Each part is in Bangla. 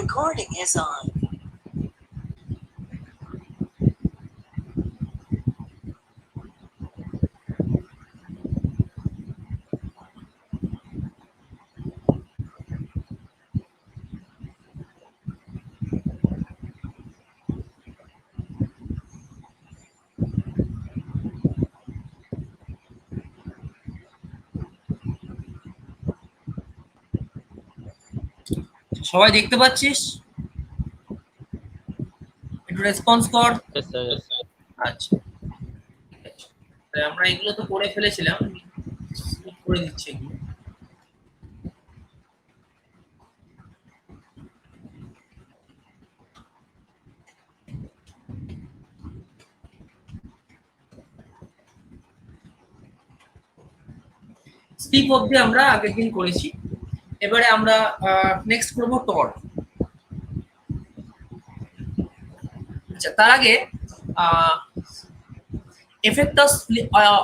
recording is on. সবাই দেখতে পাচ্ছিস? একটু রেসপন্স কর। আচ্ছা, ঠিক আছে। তাই আমরা এগুলো তো করে ফেলেছিলাম, করে দিচ্ছি এগুলো। স্লিপ অবধি আমরা আগের দিন করেছি। এবারে আমরা নেক্সট করব টর। আচ্ছা, তার আগে effect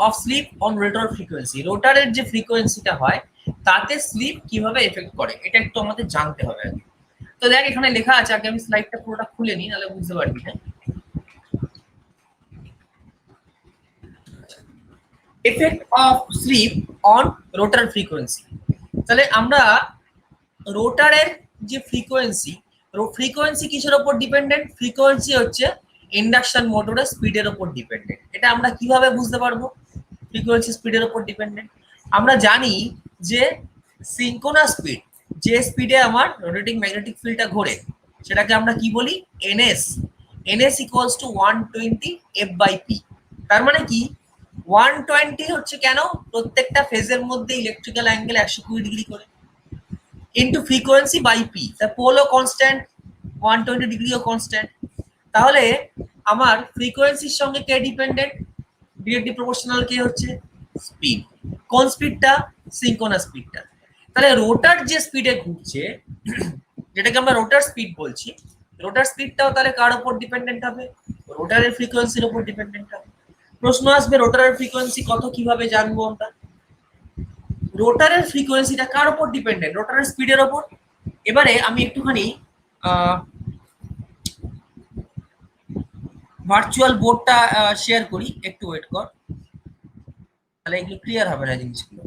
of slip on rotor frequency, রোটারের যে ফ্রিকোয়েন্সিটা হয় তাতে স্লিপ কিভাবে এফেক্ট করে এটা একটু আমাদের জানতে হবে আগে। তো দেখ এখানে লেখা আছে, আগে আমি স্লাইডটা পুরোটা খুলে নিই, নাহলে বুঝতে পারবি না। Effect of slip on rotor frequency. তাহলে আমরা রোটারের যে ফ্রিকোয়েন্সি, ফ্রিকোয়েন্সি কিসের উপর ডিপেন্ডেন্ট? ফ্রিকোয়েন্সি হচ্ছে ইন্ডাকশন মোটরের স্পিডের উপর ডিপেন্ডেন্ট। এটা আমরা কিভাবে বুঝতে পারবো ফ্রিকোয়েন্সি স্পিডের উপর ডিপেন্ডেন্ট? আমরা জানি যে সিনক্রোনাস স্পিড, যে স্পিডে আমার রোটেটিং ম্যাগনেটিক ফিল্ডটা ঘোরে, সেটাকে আমরা কি বলি? NS. NS equals to 120 F/P। তার মানে কি 120 হচ্ছে কেন? প্রত্যেকটা ফেজের মধ্যে ইলেকট্রিক্যাল অ্যাঙ্গেল 120 ডিগ্রি করে, ইনটু ফ্রিকোয়েন্সি বাই পি। তার পোলও কনস্ট্যান্ট, 120 ডিগ্রিও কনস্ট্যান্ট। তাহলে আমার ফ্রিকোয়েন্সির সঙ্গে কে ডিপেন্ডেন্ট? ডিরেক্টলি প্রপোর্শনাল কে হচ্ছে স্পিড। কোন স্পিডটা? সিনক্রোনাস স্পিডটা। তাহলে রোটার যে স্পিডে ঘুরছে, যেটাকে আমরা রোটার স্পিড বলছি, রোটার স্পিডটাও তাহলে কার উপর ডিপেন্ডেন্ট হবে? রোটারের ফ্রিকোয়েন্সির উপর ডিপেন্ডেন্ট হবে। প্রশ্ন আসবে রোটারের ফ্রিকোয়েন্সি কত, কিভাবে জানবো আমরা? রোটারের ফ্রিকোয়েন্সিটা কার উপর ডিপেন্ডেন্ট? রোটারের স্পিডের উপর। এবারে আমি একটুখানি ভার্চুয়াল বোর্ডটা শেয়ার করি, একটু ওয়েট কর, তাহলে এগুলো ক্লিয়ার হবে না জিনিসগুলো।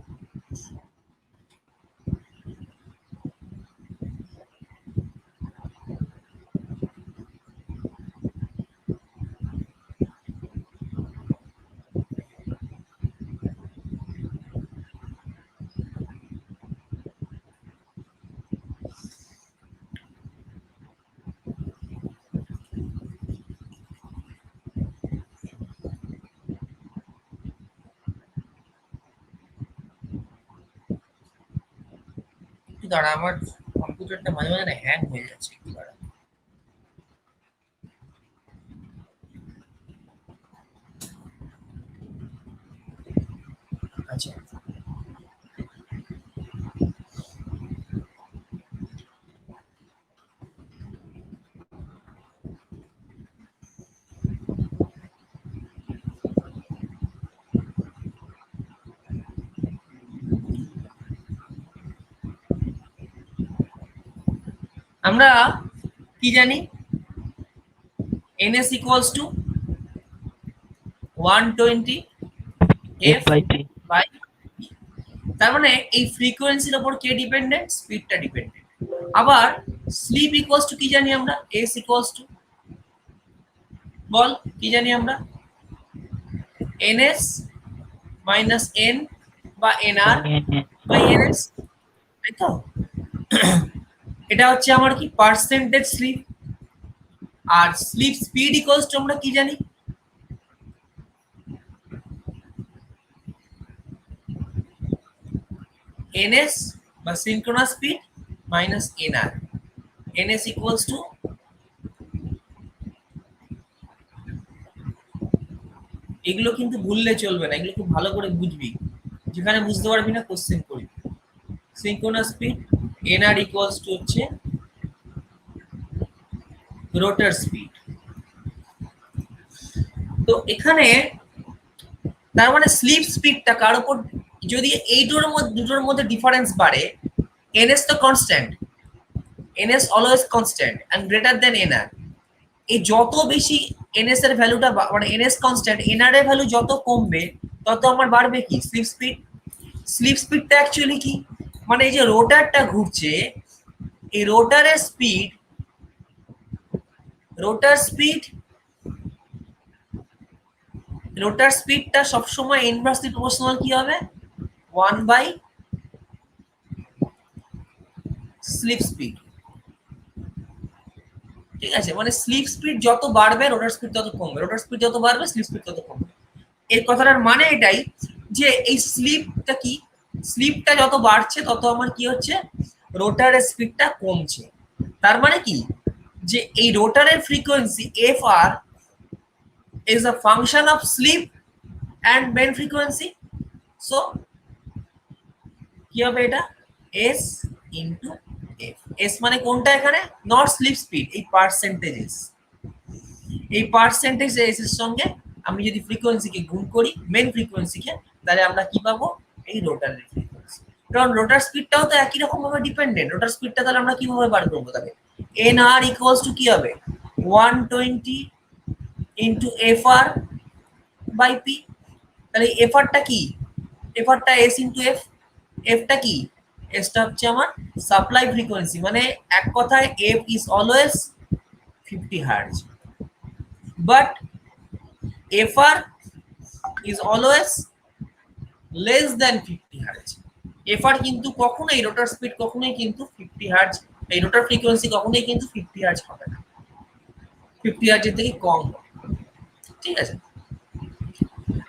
দাঁড়া, আমার কম্পিউটারটা মাঝে মাঝে না হ্যাং হয়ে যাচ্ছে, একটু দাঁড়া। আচ্ছা, আমরা কি জানি? ns equals to 120 F/P। তার মানে এই ফ্রিকোয়েন্সির উপর কে ডিপেন্ডেন্ট? স্পিডটা ডিপেন্ডেন্ট। আবার স্লিপ ইকুয়ালস টু কি জানি আমরা? s ইকুয়ালস টু, বল কি জানি আমরা? ns মাইনাস n বা nr বাই ns, তাই তো? এটা হচ্ছে আমার কি? Percentage slip. আর স্লিপ স্পিড ইকুয়ালস টু আমরা কি জানি? ns বা synchronous speed minus nr। ns equals to, এগুলো কিন্তু ভুললে চলবে না, এগুলো খুব ভালো করে বুঝবি। যেখানে বুঝতে পারবি না কোশ্চেন করবি। Synchronous speed nr equals to হচ্ছে রোটার স্পিড। তো এখানে তার মানে স্লিপ স্পিডটা কার উপর? যদি এই দুটোর মধ্যে ডিফারেন্স বাড়ে, ns তো constant, ns always constant and greater than nr, এই যত বেশি ns এর ভ্যালুটা মানে ns কনস্ট্যান্ট, nr এর ভ্যালু যত কমবে তত আমার বাড়বে কি স্লিপ স্পিড। স্লিপ স্পিডটা অ্যাকচুয়ালি কি, মানে এই যে রোটারটা ঘুরছে, এই রোটারের স্পিড, রোটার স্পিডটা সবসময় ইনভার্সলি প্রপোর্শনাল কি হবে 1 বাই স্লিপ স্পিড। ঠিক আছে, মানে স্লিপ স্পিড যত বাড়বে রোটার স্পিড তত কমবে, রোটার স্পিড যত বাড়বে স্লিপ স্পিড তত কমবে। এই কথাটার মানে এটাই যে এই স্লিপটা কি, স্লিপটা যত বাড়ছে তত আমার কি হচ্ছে রোটারের স্পিডটা কমছে। তার মানে কি যে এই রোটারের frequency F R is a function of sleep and bend frequency. So কি হবে এটা s into f, s মানে কোনটা এখানে নট স্লিপ স্পিড, এই পার্সেন্টেজ, এই পার্সেন্টেজ এস এর সঙ্গে আমি যদি ফ্রিকোয়েন্সিকে গুণ করি মেন ফ্রিকোয়েন্সিকে, তাহলে আমরা কি পাবো এই রোটারের ফ্রিকোয়েন্সি। কারণ রোটার স্পিডটাও তো একই রকম ভাবে ডিপেন্ডেন্ট, রোটার স্পিডটা তাহলে আমরা কিভাবে বার করবো, তাহলে nr ইকুয়ালস টু কি হবে 120 ইনটু fr বাই p। তাহলে এফআরটা কি, এফআরটা s ইনটু f, এফটা কি এসটা হচ্ছে আমার সাপ্লাই ফ্রিকোয়েন্সি, মানে এক কথায় f is always 50 hertz, but fr is always less than 50 hertz. fr কিন্তু কখনোই রোটার স্পিড কখনোই কিন্তু 50 হার্জ, এই রোটার ফ্রিকোয়েন্সি কখনোই কিন্তু 50 হার্জ হবে না, 50 হার্জের থেকে কম হবে। ঠিক আছে,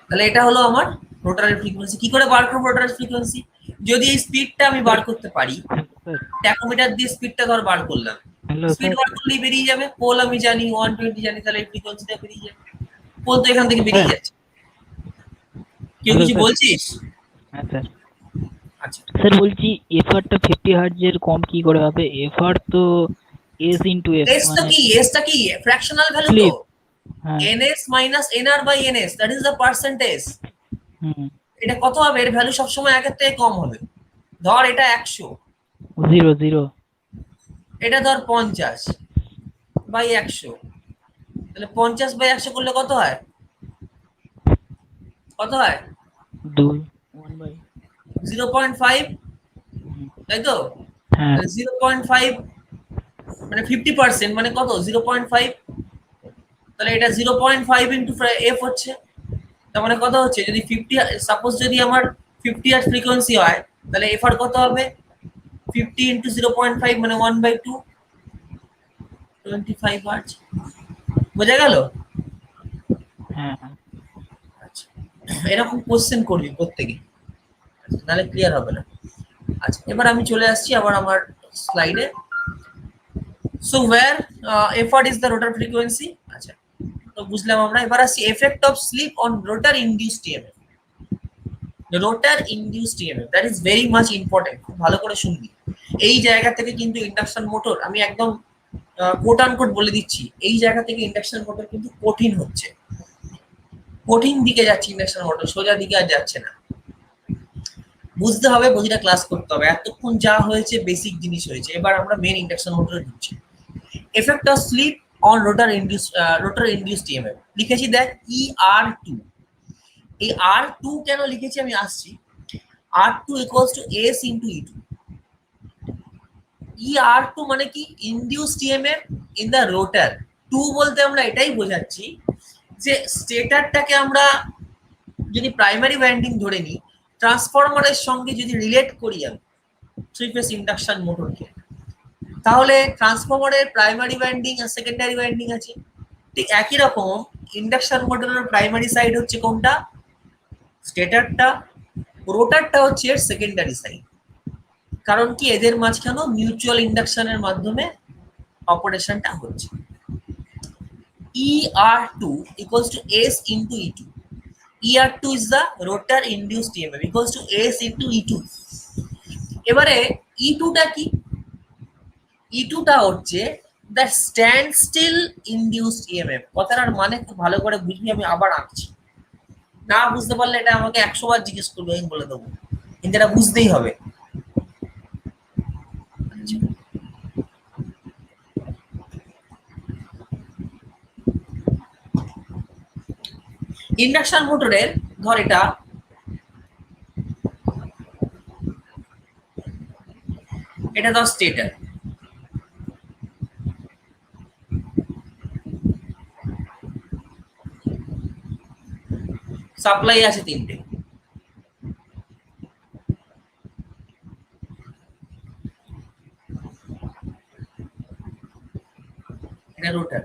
তাহলে এটা হলো আমার রোটারের ফ্রিকোয়েন্সি। কি করে বার করব রোটারের ফ্রিকোয়েন্সি, যদি এই স্পিডটা আমি বার করতে পারি, ট্যাকোমিটার দিয়ে স্পিডটা ধর বার করলাম, স্পিড বার করলেই বেরিয়ে যাবে, পোল আমি জানি 120 জানি, তাহলে এই ফ্রিকোয়েন্সিটা বেরিয়ে যাবে, পোল তো এখান থেকে বেরিয়ে যাচ্ছে। কেউ কিছু বলছিস? হ্যাঁ স্যার। আচ্ছা স্যার বলছি এফআরটা 50 হার্জের কম কি করে হবে? এফআর তো এস ইনটু এফ, এস তো কি, এসটা কি ফ্র্যাকশনাল ভ্যালু তো, ns minus nr by ns, that is the percentage. এটা কত হবে, এর ভ্যালু সবসময় একের থেকে কম হবে। ধর এটা 100, 0 এটা ধর 50 বাই 100, তাহলে 50 বাই 100 করলে কত হয়, কত হয় 0.5, তাই তো? 0.5 মানে 50%, মানে কত 0.5, তাহলে এটা 0.5 ইনটু f হচ্ছে, তার মানে কত হচ্ছে, যদি 50 সাপোজ যদি আমার 50 হার্জ ফ্রিকোয়েন্সি হয়, তাহলে f আর কত হবে 50 ইনটু 0.5 মানে 1/2, 25 হার্জ। বোঝা গেল? হ্যাঁ। আচ্ছা, এরকম কোশ্চেন করবি প্রত্যেকে, নাহলে ক্লিয়ার হবে না। আচ্ছা, এবার আমি চলে আসছি আবার আমার স্লাইডে। So where FR is the rotor frequency. আচ্ছা, তো বুঝলাম আমরা। এবার আসছি effect of slip on rotor induced EMF. Rotor induced EMF, that is very much important, খুব ভালো করে শুনবি। এই জায়গা থেকে কিন্তু ইন্ডাকশন মোটর, আমি একদম কোট আনকোট বলে দিচ্ছি, এই জায়গা থেকে ইন্ডাকশন মোটর কিন্তু কঠিন হচ্ছে, কঠিন দিকে যাচ্ছে ইন্ডাকশন মোটর, সোজা দিকে আর যাচ্ছে না। বুঝতে হবে, প্রতিটা ক্লাস করতে হবে, এতক্ষণ যা হয়েছে বেসিক জিনিস হয়েছে, এবার আমরা মেন ইন্ডাকশন মোটরে ঢুকছি। Effect of slip on rotor induced EMF লিখেছি, দেখ ER2। এই R2 কেন লিখেছি আমি আসছি। R2 equals to S into E2। ER2 মানে কি, ইনডিউসড ইএমএফ ইন দ্য রোটার। 2 বলতে আমরা এটাই বোঝাচ্ছি যে স্টেটরটাকে আমরা যদি প্রাইমারি ওয়াইন্ডিং ধরে নিই, ট্রান্সফরমারের সঙ্গে যদি রিলেট করি আমি থ্রি ফেজ ইন্ডাকশন মোটরকে, তাহলে ট্রান্সফরমারের প্রাইমারি ওয়াইন্ডিং আর সেকেন্ডারি ওয়াইন্ডিং আছে। ঠিক একই রকম ইন্ডাকশন মোটরের প্রাইমারি সাইড হচ্ছে কোনটা, স্টেটরটা, রোটারটা হচ্ছে এর সেকেন্ডারি সাইড। কারণ কি, এদের মাঝখানে মিউচুয়াল ইন্ডাকশনের মাধ্যমে অপারেশনটা হচ্ছে। ER2 equals to S into E2. ER2 is the rotor induced EMF equals to S into E2. এবারে E2 টা কি, E2 টা হচ্ছে the standstill induced EMF। কথাটার মানে খুব ভালো করে বুঝবি, আমি আবার আঁকছি, না বুঝতে পারলে এটা আমাকে 100 বার জিজ্ঞেস করবে, আমি বলে দেবো, কিন্তু এটা বুঝতেই হবে। ইন্ডাকশন মোটরের ধর এটা ধর স্টেটর, সাপ্লাই আছে তিনটে, এটা রোটার,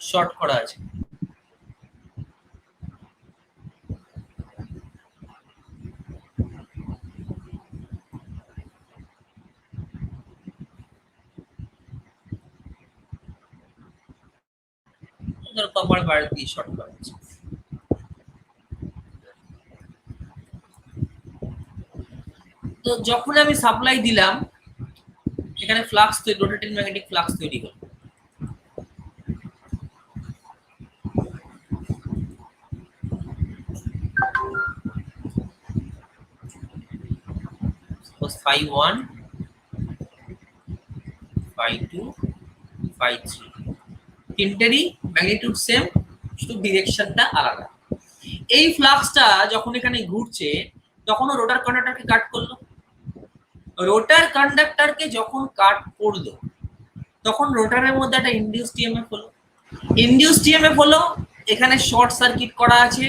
শর্ট করা আছে। ধর কপার ওয়্যার দিয়ে শর্ট করা আছে। তো যখন আমি সাপ্লাই দিলাম এখানে ফ্লাক্স তৈরি, রোটেটিং ম্যাগনেটিক ফ্লাক্স তৈরি হলো। Suppose phi1 phi2 phi3 তিনটেরই magnitude same, শুধু ডিরেকশনটা আলাদা। এই ফ্লাক্সটা যখন এখানে ঘুরছে তখনও রোটার কন্ডাক্টরকে কাট করলো। রোটার কন্ডাক্টরকে যখন কাট করলো তখন রোটারের মধ্যে একটা ইনডিউসড ইএমএফ হলো। ইনডিউসড ইএমএফ হলো, এখানে শর্ট সার্কিট করা আছে,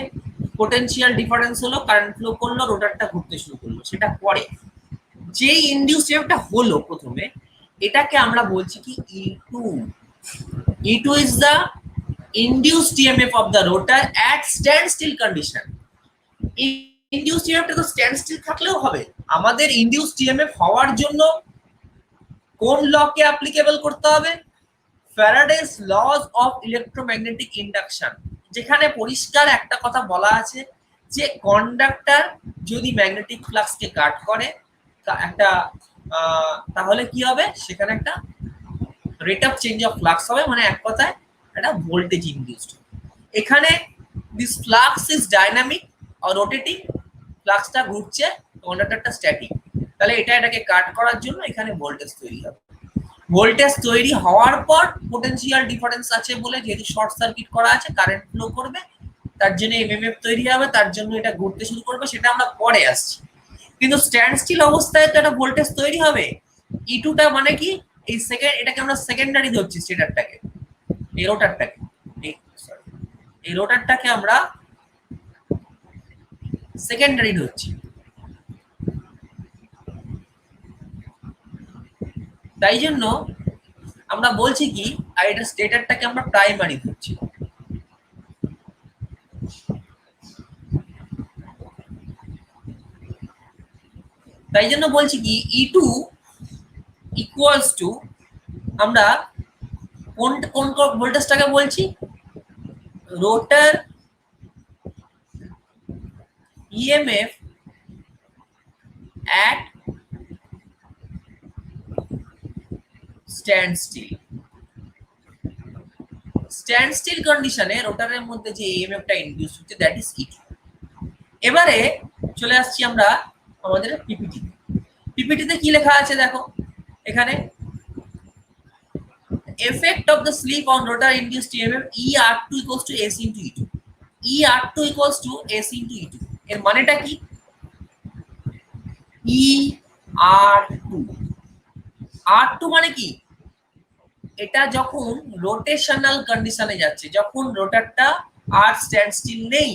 পোটেনশিয়াল ডিফারেন্স হলো, কারেন্ট ফ্লো করলো, রোটারটা ঘুরতে শুরু করলো। সেটা পরে যেই ইনডিউসড ইএমএফটা হলো প্রথমে, এটাকে আমরা বলছি কি E2। E2 is the induced EMF of the rotor at standstill condition. Induced ইএমএফটা তো স্ট্যান্ডস্টিল থাকলেও হবে। আমাদের ইনডিউসড ইএমএফ হওয়ার জন্য কোন লকে অ্যাপ্লিকেবল করতে হবে? Faraday's lodge of electromagnetic induction, যেখানে পরিষ্কার একটা কথা বলা আছে যে কন্ডাক্টর যদি ম্যাগনেটিক ফ্লাক্সকে কাট করে একটা তাহলে কি হবে? সেখানে একটা rate of change of flux হবে, মানে এক কথায় একটা ভোল্টেজ ইনডিউসড। এখানে দিস ফ্লাক্স ইজ ডাইনামিক আর রোটেটিং, ফ্লাক্সটা ঘুরছে, কন্ডাক্টরটা স্ট্যাটিক। তাহলে এটাকে কাট করার জন্য এখানে ভোল্টেজ তৈরি হবে। ভোল্টেজ তৈরি হওয়ার পর পোটেনশিয়াল ডিফারেন্স আছে বলে, যেহেতু শর্ট সার্কিট করা আছে, কারেন্ট ফ্লো করবে, তার জন্য এমএমএফ তৈরি হবে, তার জন্য এটা ঘুরতে শুরু করবে, সেটা আমরা পরে আসছি। কিন্তু স্ট্যান্ড স্টিল অবস্থায় তো একটা ভোল্টেজ তৈরি হবে। E2টা মানে কি? এই সেকেন্ড, এটাকে আমরা সেকেন্ডারি ধরছি, স্টেটরটাকে, এই রোটারটাকে, এই রোটারটাকে আমরা সেকেন্ডারি ধরছি। তাই জন্য আমরা বলছি কি, আর এটা স্টেটরটাকে আমরা প্রাইমারি ধরছি। তাই জন্য বলছি কি E2 ইকুয়ালস টু, আমরা কোন কোন ভোল্টেজটাকে বলছি? রোটার ইএমএফ at standstill। স্ট্যান্ডস্টিল কন্ডিশনে রোটারের মধ্যে যে ইএমএফটা ইনডিউস হচ্ছে, দ্যাট ইজ E2। এবারে চলে আসছি আমরা আমাদের পিপিটি। পিপিটিতে কি লেখা আছে দেখো, এখানে effect of the slip on rotor induced EMF ER2 equals to S into E2। ER2 equals to S into E2 এর মানেটা কি? ER2 R2 মানে কি? এটা যখন রোটেশনাল কন্ডিশনে যাচ্ছে, যখন রোটারটা আর স্ট্যান্ডস্টিল নেই,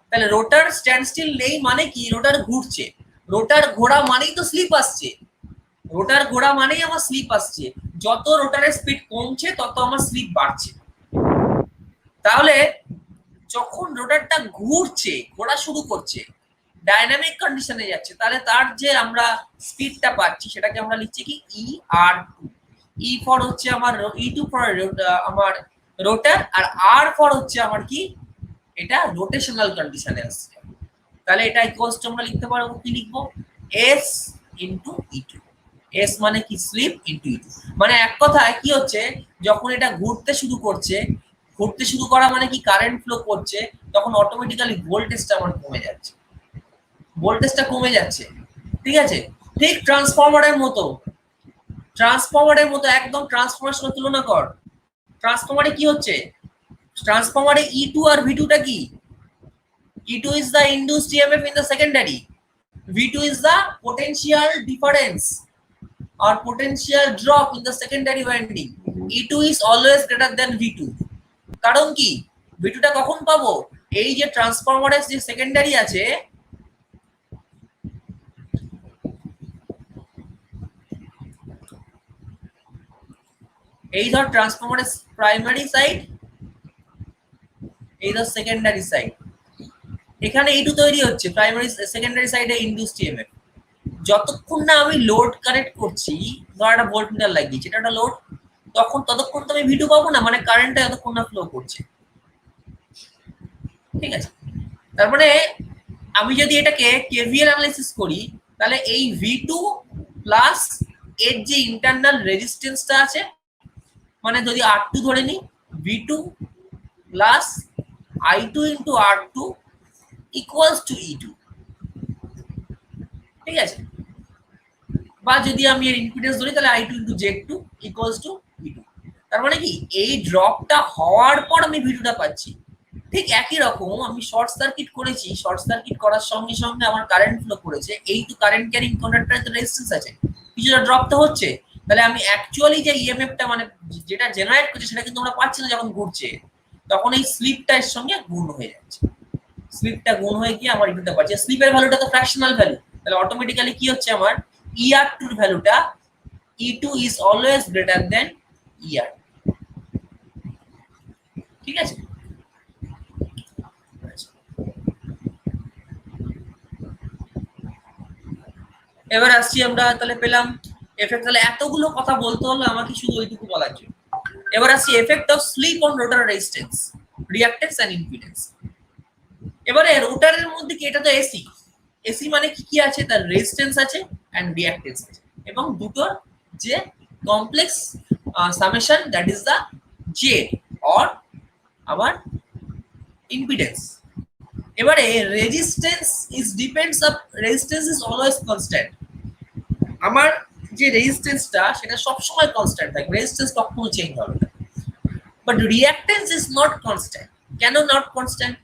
তাহলে রোটার স্ট্যান্ডস্টিল নেই মানে কি? রোটার ঘুরছে। রোটার ঘোরা মানেই তো স্লিপ আসছে, রোটার ঘোরা মানেই আমার স্লিপ আসছে। যত রোটারের স্পিড কমছে তত আমার স্লিপ বাড়ছে। তাহলে যখন রোটারটা ঘুরছে, ঘোরা শুরু করছে, ডাইনামিক কন্ডিশনে যাচ্ছে, তাহলে তার যে আমরা স্পিডটা পাচ্ছি সেটাকে আমরা লিখছি কি ER2। ই ফর হচ্ছে আমার E2 ফর আমার রোটার, আর আর ফর হচ্ছে আমার কি? এটা রোটেশনাল কন্ডিশনে আসছে। তাহলে এটা ইকুয়ালস টু আমরা লিখতে পারবো, কি লিখবো? S into E2। এস মানে কি? Slip into E2। মানে এক কথায় কি হচ্ছে, যখন এটা ঘুরতে শুরু করছে, ঘুরতে শুরু করা মানে কি? কারেন্ট ফ্লো করছে, তখন অটোমেটিক্যালি ভোল্টেজটা আমার কমে যাচ্ছে, ভোল্টেজটা কমে যাচ্ছে, ঠিক আছে? ঠিক ট্রান্সফরমারের মতো একদম ট্রান্সফরমারের সঙ্গে তুলনা কর। ট্রান্সফরমারে কি হচ্ছে, ট্রান্সফরমারে E2 আর V2 টা কি, E2 is the induced EMF in the secondary, V2 is the potential difference or potential drop in the secondary winding. E2 is always greater than V2. কারণ কি, V2 টা কখন পাবো, এই যে ট্রান্সফরমারের যে সেকেন্ডারি আছে, এই ধর ট্রান্সফরমারের প্রাইমারি সাইড, এই ধর সেকেন্ডারি সাইড, এখানে E2 তৈরি হচ্ছে প্রাইমারি সেকেন্ডারি সাইডে ইনডিউসড ইএমএফ। যতক্ষণ না আমি লোড কানেক্ট করছি, ধর একটা ভোল্টমিটার লাগিয়েছি, এটা একটা লোড, ততক্ষণ তো আমি V2 পাবো না, মানে কারেন্টটা যতক্ষণ না ফ্লো করছে। ঠিক আছে, তার মানে আমি যদি এটাকে কেভিএল অ্যানালাইসিস করি, তাহলে এই V2 প্লাস এর যে ইন্টারনাল রেজিস্ট্যান্সটা আছে, মানে যদি R2 ধরে নিই, V2 plus I2 into R2 equals to E2। ঠিক আছে, বা যদি আমি এর ইম্পিডেন্স ধরি, তাহলে I2 into Z2 equals two V2। তার মানে কি, এই ড্রপটা হওয়ার পর আমি V2 টা পাচ্ছি। ঠিক একই রকম আমি শর্ট সার্কিট করেছি, শর্ট সার্কিট করার সঙ্গে সঙ্গে আমার কারেন্ট ফ্লো করেছে, এই তো কারেন্ট ক্যারিং কন্ডাক্টরের তো রেজিস্ট্যান্স আছে, কিছুটা ড্রপ তো হচ্ছে, তাহলে আমি অ্যাকচুয়ালি যে ইএমএফটা মানে যেটা জেনারেট করছে সেটা কিন্তু আমরা পাচ্ছি না। যখন ঘুরছে তখন এই স্লিপটা এর সঙ্গে গুণ হয়ে যাচ্ছে, স্লিপটা গুণ হয়ে গিয়ে আমার ইটা পাচ্ছি। স্লিপের ভ্যালুটা তো ফ্র্যাকশনাল ভ্যালু, তাহলে অটোমেটিক্যালি কি হচ্ছে, আমার ER2 এর ভ্যালুটা E2 is always greater than ER। ঠিক আছে, এবার আসছি আমরা, তাহলে পেলাম এফেক্ট। তাহলে এতগুলো কথা বলতে হলো আমাকে শুধু ওইটুকু বলার জন্য। এবার আসছি effect of slip on rotor resistance, reactance and impedance. এবারে রোটারের মধ্যে কি, এটা তো এসি, এসি মানে কি কি আছে, তার রেজিস্ট্যান্স আছে এন্ড রিঅ্যাক্ট্যান্স আছে, এবং দুটোর যে complex summation, that is the Z or আবার ইম্পিডেন্স। এবারে resistance is depends of, resistance is always constant. আমার যে রেজিস্ট্যান্সটা সেটা সবসময় কনস্ট্যান্ট থাকবে, রেজিস্ট্যান্স কখনো চেঞ্জ হবে না। But reactance is not constant. কেন নট কনস্ট্যান্ট,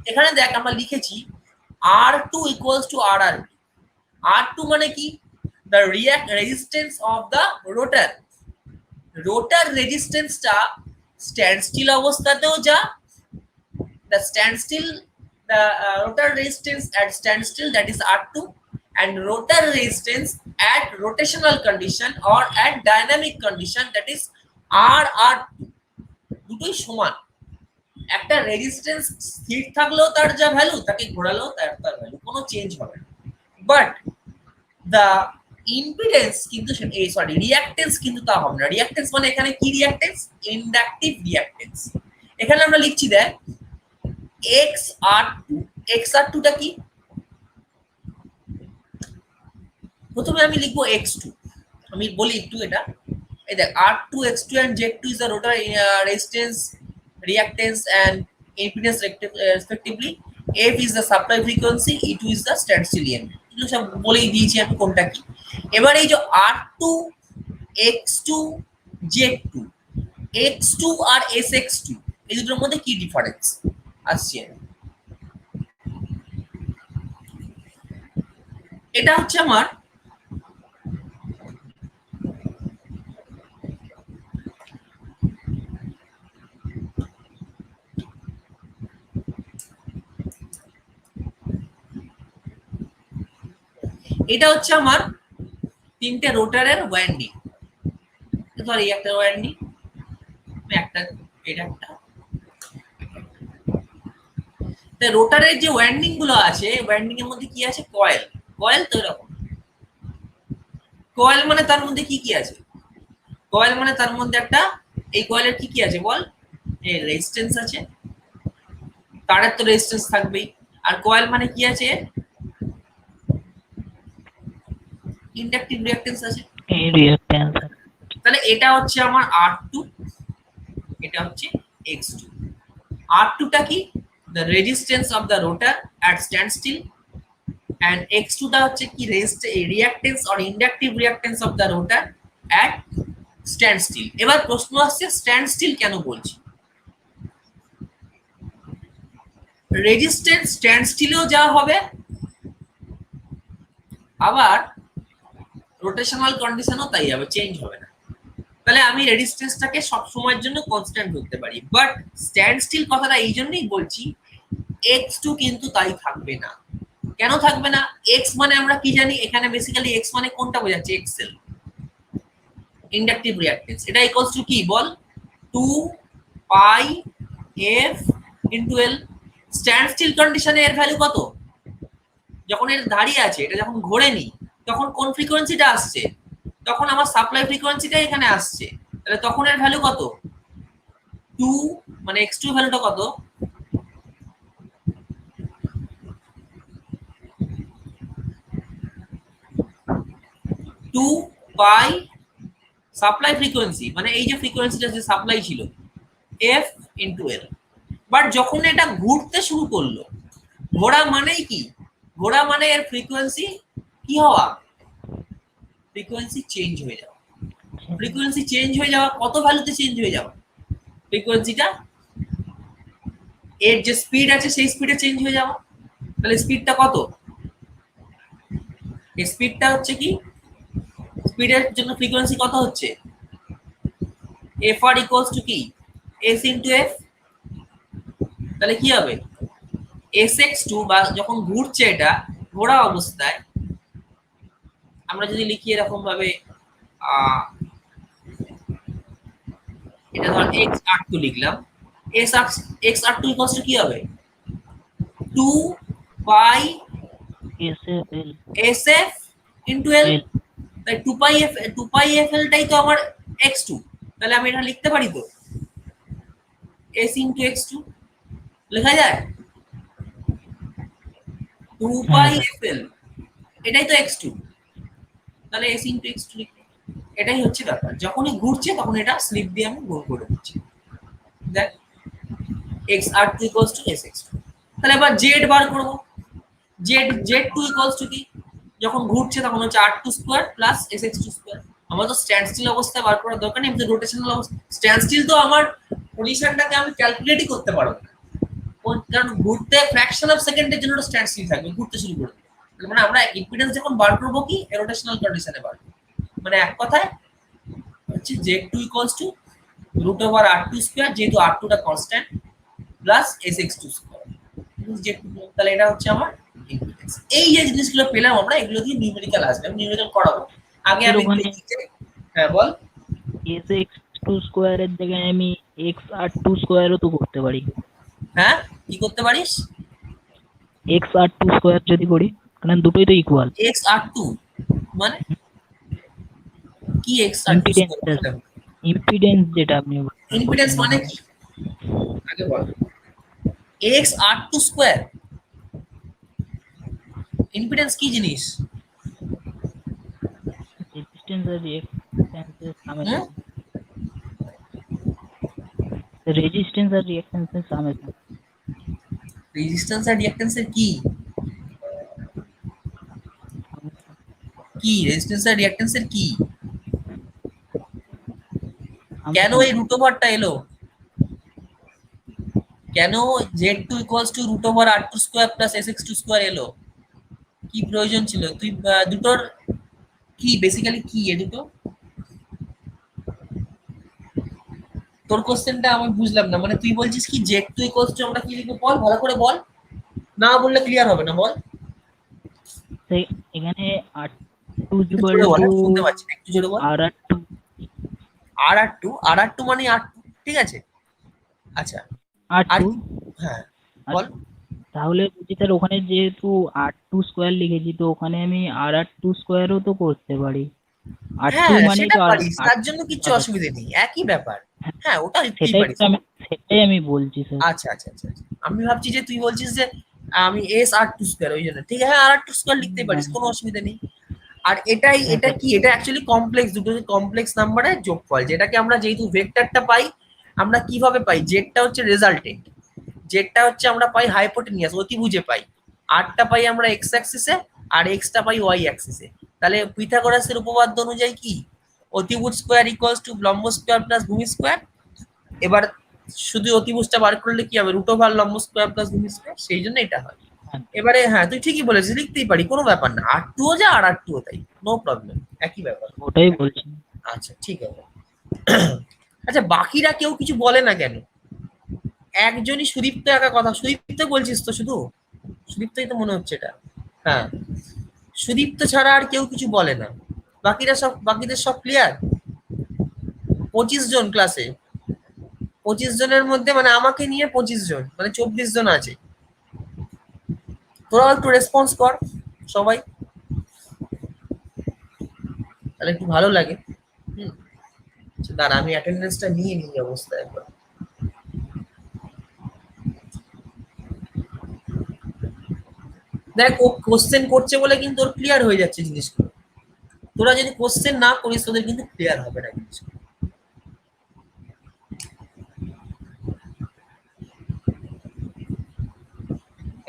এখানে দেখ আমরা লিখেছি R2 equals to RR। R2 মানে কি, the resistance of the rotor. Rotor রেজিস্ট্যান্সটা স্ট্যান্ড স্টিল অবস্থাতেও যা, the standstill, the rotor resistance at standstill, that is R2, and rotor resistance at rotational condition or at dynamic condition, that is RR2, দুটোই সমান। একটা রেজিস্ট্যান্স স্থির থাকলেও তার যা ভ্যালু, তাকে ঘোরালেও তার ভ্যালু, কোনো চেঞ্জ হবে না। বাট দ্য ইম্পিডেন্স কিন্তু, রিঅ্যাক্ট্যান্স কিন্তু তা হবে না। রিঅ্যাক্ট্যান্স মানে এখানে কি রিঅ্যাক্ট্যান্স, ইন্ডাকটিভ রিঅ্যাক্ট্যান্স। এখানে আমরা লিখছি দেখ XR2, XR2 টা কি, প্রথমে আমি লিখবো X2, আমি বলি একটু এটা, এই দেখ R2, X2 and Z2 is the rotor resistance, reactance and impedance respectively. F is the supply frequency, E2 is the standstill EMF। এগুলো সব বলেই দিয়েছি আমি কোনটা কি। এবার এই যে R2, X2, Z2, X2 আর SX2, এই দুটোর মধ্যে কি ডিফারেন্স আসছে, এটা হচ্ছে আমার এটা হচ্ছে আমার তিনটে রোটারের ওয়াইন্ডিং। ধর এই একটা ওয়াইন্ডিং, একটা, এটা একটা। তাই রোটারের যে ওয়াইন্ডিং গুলো আছে, ওয়াইন্ডিং এর মধ্যে কি আছে, কয়েল। কয়েল তো এরকম, কয়েল মানে তার মধ্যে কি কি আছে, কয়েল মানে তার মধ্যে একটা, এই কয়েলের কি কি আছে বল, এই রেজিস্ট্যান্স আছে, তারের তো রেজিস্ট্যান্স থাকবেই। আর কয়েল মানে কি আছে, ইন্ডাকটিভ রিঅ্যাক্ট্যান্স আছে। রিঅ্যাক্ট্যান্স। তাহলে এটা হচ্ছে আমার R2, এটা হচ্ছে X2। R2 টা কি, the resistance of the rotor at standstill, and x2 টা হচ্ছে কি reactance or inductive reactance of the rotor at standstill। এবার প্রশ্ন আসছে standstill কেন বলছি, রেজিস্ট্যান্স স্ট্যান্ডস্টিলেও যা হবে, আবার রোটেশনাল কন্ডিশনও তাই হবে, চেঞ্জ হবে না। তাহলে আমি রেজিস্ট্যান্সটাকে সব সময়ের জন্য কনস্ট্যান্ট ধরতে পারি, বাট স্ট্যান্ডস্টিল কথাটা এই জন্যই বলছি x2 কিন্তু তাই থাকবে না। কেন থাকবে না, x মানে আমরা কি জানি, এখানে বেসিক্যালি x মানে কোনটা বোঝাচ্ছে, এক্সএল ইন্ডাকটিভ রিঅ্যাকট্যান্স। এটা ইকুয়ালস টু কি বল, 2 পাই f ইনটু l। স্ট্যান্ডস্টিল কন্ডিশনে এর ভ্যালু কত, যখন এর দাঁড়িয়ে আছে, এটা যখন ঘোরেনি তখন কোন ফ্রিকোয়েন্সিটা আসছে, তখন আমার সাপ্লাই ফ্রিকোয়েন্সিটা এখানে আসছে, তাহলে তখন এর ভ্যালু কত, 2 মানে x2 ভ্যালুটা কত, 2 পাই সাপ্লাই ফ্রিকোয়েন্সি, মানে এই যে ফ্রিকোয়েন্সিটা যে সাপ্লাই ছিল f ইনটু l। বাট যখন এটা ঘুরতে শুরু করলো, ঘোরা মানেই কি, ঘোরা মানে এর ফ্রিকোয়েন্সি কি হওয়া, ফ্রিকোয়েন্সি চেঞ্জ হয়ে যাওয়া। ফ্রিকোয়েন্সি চেঞ্জ হয়ে যাওয়া কত ভ্যালুতে চেঞ্জ হয়ে যাওয়া, ফ্রিকোয়েন্সিটা এর যে স্পিড আছে সেই স্পিডে চেঞ্জ হয়ে যাওয়া। তাহলে স্পিডটা কত, স্পিডটা হচ্ছে কি, স্পিডের জন্য ফ্রিকোয়েন্সি কত হচ্ছে, fr ইকুয়ালস টু কি s ইনটু f। তাহলে কি হবে, sx2 বা যখন ঘুরছে, এটা ঘোরা অবস্থায় আমরা যদি লিখি এরকম ভাবে, এটা ধর x r2 লিখলাম, x r2 ইকুয়ালস টু কি হবে, 2 পাই sf ইনটু l। তাই 2 পাই fl টাই তো আমার x2। তাহলে আমি এটা লিখতে পারি তো s ইনটু x2 লেখা যায়, 2 পাই fl এটাই তো x2, তাহলে s ইনটু x2 লিখতে। এটাই হচ্ছে ব্যাপার, যখনই ঘুরছে তখন এটা স্লিপ দিয়ে আমি গোল করে দিচ্ছি, দেখ xr2 ইকুয়ালস টু sx2। তাহলে এবার z বার করব, z2 ইকুয়ালস টু কি, যখন ঘুরছে তখন হচ্ছে r2 square plus sx2 square. আমার তো স্ট্যান্ডস্টিল অবস্থায় বার করার দরকার নেই, রোটেশনাল অবস্থা। স্ট্যান্ডস্টিল তো আমার পজিশনটাকে আমি ক্যালকুলেটই করতে পারবো না, কারণ ঘুরতে ফ্র্যাকশন অফ সেকেন্ডের জন্য স্ট্যান্ডস্টিল থাকবে, ঘুরতে শুরু করবে। মানে আমরা ইম্পিডেন্স যখন বার করবো কি রোটেশনাল কন্ডিশনে বার করব, মানে এক কথায় হচ্ছে z2 equals to root over r2 square, যেহেতু r2 টা কনস্ট্যান্ট, প্লাস sx2 স্কয়ার। তাহলে এটা হচ্ছে আমার ইম্পিডেন্স। এই যে জিনিসগুলো পেলাম আমরা, এগুলো দিয়ে নিউমেরিক্যাল আসবে, আমি নিউমেরিক্যাল করাবো। আগে আমি হ্যাঁ বল, sx2 স্কয়ারের জায়গায় আমি xr2 স্কয়ারও তো করতে পারি। হ্যাঁ কি করতে পারিস, xr2 স্কয়ার যদি করি, কারণ দুটোই তো ইকুয়াল। xr2 মানে কি, xr2 স্কয়ার ইম্পিডেন্স যেটা আপনি ইম্পিডেন্স মানে কি আগে বল, xr2 স্কয়ার ইম্পিডেন্স কি জিনিস, রেজিস্ট্যান্স আর রিঅ্যাকট্যান্সের সামেশন, রেজিস্ট্যান্স আর রিঅ্যাকট্যান্সের সামেশন। রেজিস্ট্যান্স আর রিঅ্যাকট্যান্সের কি কি, রেজিস্ট্যান্স আর রিঅ্যাকট্যান্সের কি, কেন এই রুট ওভারটা এলো, কেন z2 equals to root over r2 square plus sx2 square এলো, কি প্রয়োজন ছিল, তুই দুটোর কি বেসিক্যালি কি এ দুটো, তোর কোশ্চেনটা আমি বুঝলাম না। মানে তুই বলছিস কি z2 ইকুয়ালস টু আমরা কি লিখবো, বল ভালো করে বল, না বললে ক্লিয়ার হবে না, বল। এখানে r2 শুনতে পাচ্ছি না, একটু জোরে বল। r2 মানে r2, ঠিক আছে, আচ্ছা r2, হ্যাঁ বল। তাহলে বলছি স্যার ওখানে যেহেতু r2 স্কয়ার লিখেছি, তো ওখানে আমি r2 স্কয়ারও তো করতে পারি। r2 মানে তো তার জন্য কিছু অসুবিধা নেই, একই ব্যাপার। হ্যাঁ ওটা লিখতেই পারিস, সেটাই আমি বলছি স্যার। আচ্ছা আচ্ছা আচ্ছা, আমি ভাবছি যে তুই বলছিস যে আমি s r2 স্কয়ার, ওই জন্য ঠিক আছে, হ্যাঁ r2 স্কয়ার লিখতে পারিস, কোনো অসুবিধা নেই। আর এটাই, এটা কি, এটা অ্যাকচুয়ালি কমপ্লেক্স, দুটো কমপ্লেক্স নাম্বারের যোগফল, যেটাকে আমরা যেহেতু ভেক্টরটা পাই, আমরা কিভাবে পাই, জেডটা হচ্ছে রেজাল্টেন্ট, জেডটা হচ্ছে আমরা পাই হাইপোটেনিয়াস, অতিভুজে পাই। আরটা পাই আমরা এক্স অ্যাক্সিসে আর এক্সটা পাই ওয়াই অ্যাক্সিসে। তাহলে পিথাগোরাসের উপপাদ্য অনুযায়ী কি, অতিভুজ স্কোয়ার ইকুয়ালস টু লম্ব স্কোয়ার প্লাস ভূমি স্কোয়ার। এবার শুধু অতিভুজটা বার করলে কি হবে, রুট ওভার লম্ব স্কোয়ার প্লাস ভূমি স্কোয়ার, সেই জন্য এটা হয়। এবারে হ্যাঁ তুই ঠিকই বলেছিস, লিখতেই পারি, কোনো ব্যাপার না, আর টু ও যা আর টু ও তাই, নো প্রবলেম, একই ব্যাপার। ওটাই বলছি। আচ্ছা ঠিক আছে। আচ্ছা বাকিরা কেউ কিছু বলে না কেন? একজনই সুদীপ্ত একা কথা, সুদীপ্ত বলছিস তো শুধু, সুদীপ্তই তো মনে হচ্ছে এটা। হ্যাঁ সুদীপ্ত ছাড়া আর কেউ কিছু বলে না, বাকিরা সব, বাকিদের সব ক্লিয়ার। 25 জন ক্লাসে, 25 জনের মধ্যে মানে আমাকে নিয়ে 25 জন, মানে 24 জন আছে। তোরা একটু রেসপন্স কর সবাই, তাহলে একটু ভালো লাগে। আচ্ছা, দাঁড়া আমি অ্যাটেন্ডেন্সটা নিয়ে নিই অবস্থা একবার। দেখ ও কোশ্চেন করছে বলে কিন্তু ওর ক্লিয়ার হয়ে যাচ্ছে জিনিসগুলো, তোরা যদি কোশ্চেন না করিস তোদের কিন্তু ক্লিয়ার হবে না জিনিসগুলো।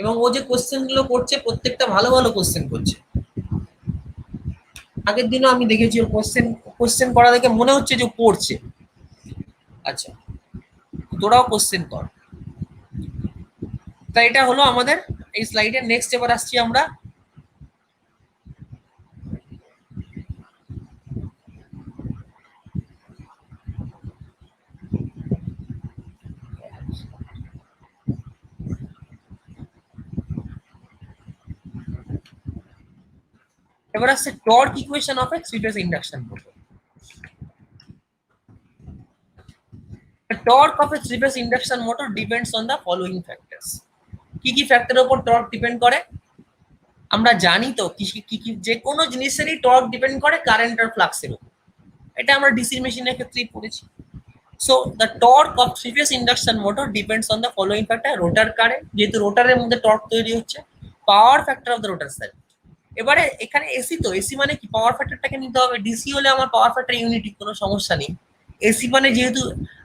এবং ও যে কোশ্চেন গুলো করছে প্রত্যেকটা ভালো ভালো কোশ্চেন করছে। আগের দিনও আমি দেখেছি ওর কোশ্চেন করা দেখে মনে হচ্ছে যে ও পড়ছে। আচ্ছা তোরাও কোশ্চেন কর। তা এটা হলো আমাদের এই স্লাইডের নেক্সট। এবার আসছি আমরা এবার আসছে torque equation of A three phase induction motor. The torque of a three phase induction motor depends on the following factors. কি কি ফ্যাক্টরের উপর টর্ক ডিপেন্ড করে আমরা জানি তো, কি কি কি যে কোনো জিনিসেরই টর্ক ডিপেন্ড করে কারেন্ট আর ফ্লাক্সের উপর, এটা আমরা ডিসি মেশিনের ক্ষেত্রেই পড়েছি। So the torque of three phase induction motor depends on the following factor. Rotor current, যেহেতু রোটারের মধ্যে টর্ক তৈরি হচ্ছে, পাওয়ার factor of the rotor circuit. এবারে এখানে এসি, তো এসি মানে কি পাওয়ার ফ্যাক্টরটাকে নিতে হবে, ডিসি হলে আমার পাওয়ার ফ্যাক্টর ইউনিটি, কোনো সমস্যা নেই। এসি মানে যেহেতু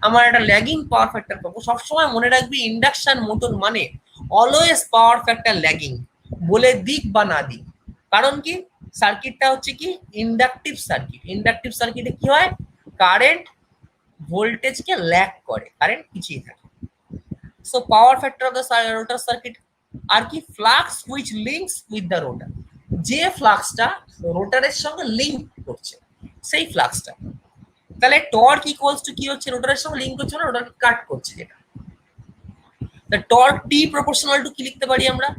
আমার একটা ল্যাগিং পাওয়ার ফ্যাক্টর পাবো, সবসময় মনে রাখবি ইন্ডাকশন মোটর মানে অলওয়েজ পাওয়ার ফ্যাক্টর ল্যাগিং, বলে দিক বা না দিক। কারণ কি, সার্কিটটা হচ্ছে কি ইন্ডাকটিভ সার্কিট, ইন্ডাকটিভ সার্কিটে কি হয়, কারেন্ট ভোল্টেজকে ল্যাগ করে, কারেন্ট পিছিয়ে থাকে। So power factor of the rotor circuit আর কি, flux which links with the rotor, যে ফ্লাক্সটা রোটারের সঙ্গে লিঙ্ক করছে সেই ফ্লাক্সটা। তাহলে টর্ক ইকুয়ালস টু কি হচ্ছে, রোটারের সঙ্গে লিঙ্ক করছে না, রোটারকে কাট করছে যেটা। The torque T proportional to কি লিখতে পারি আমরা,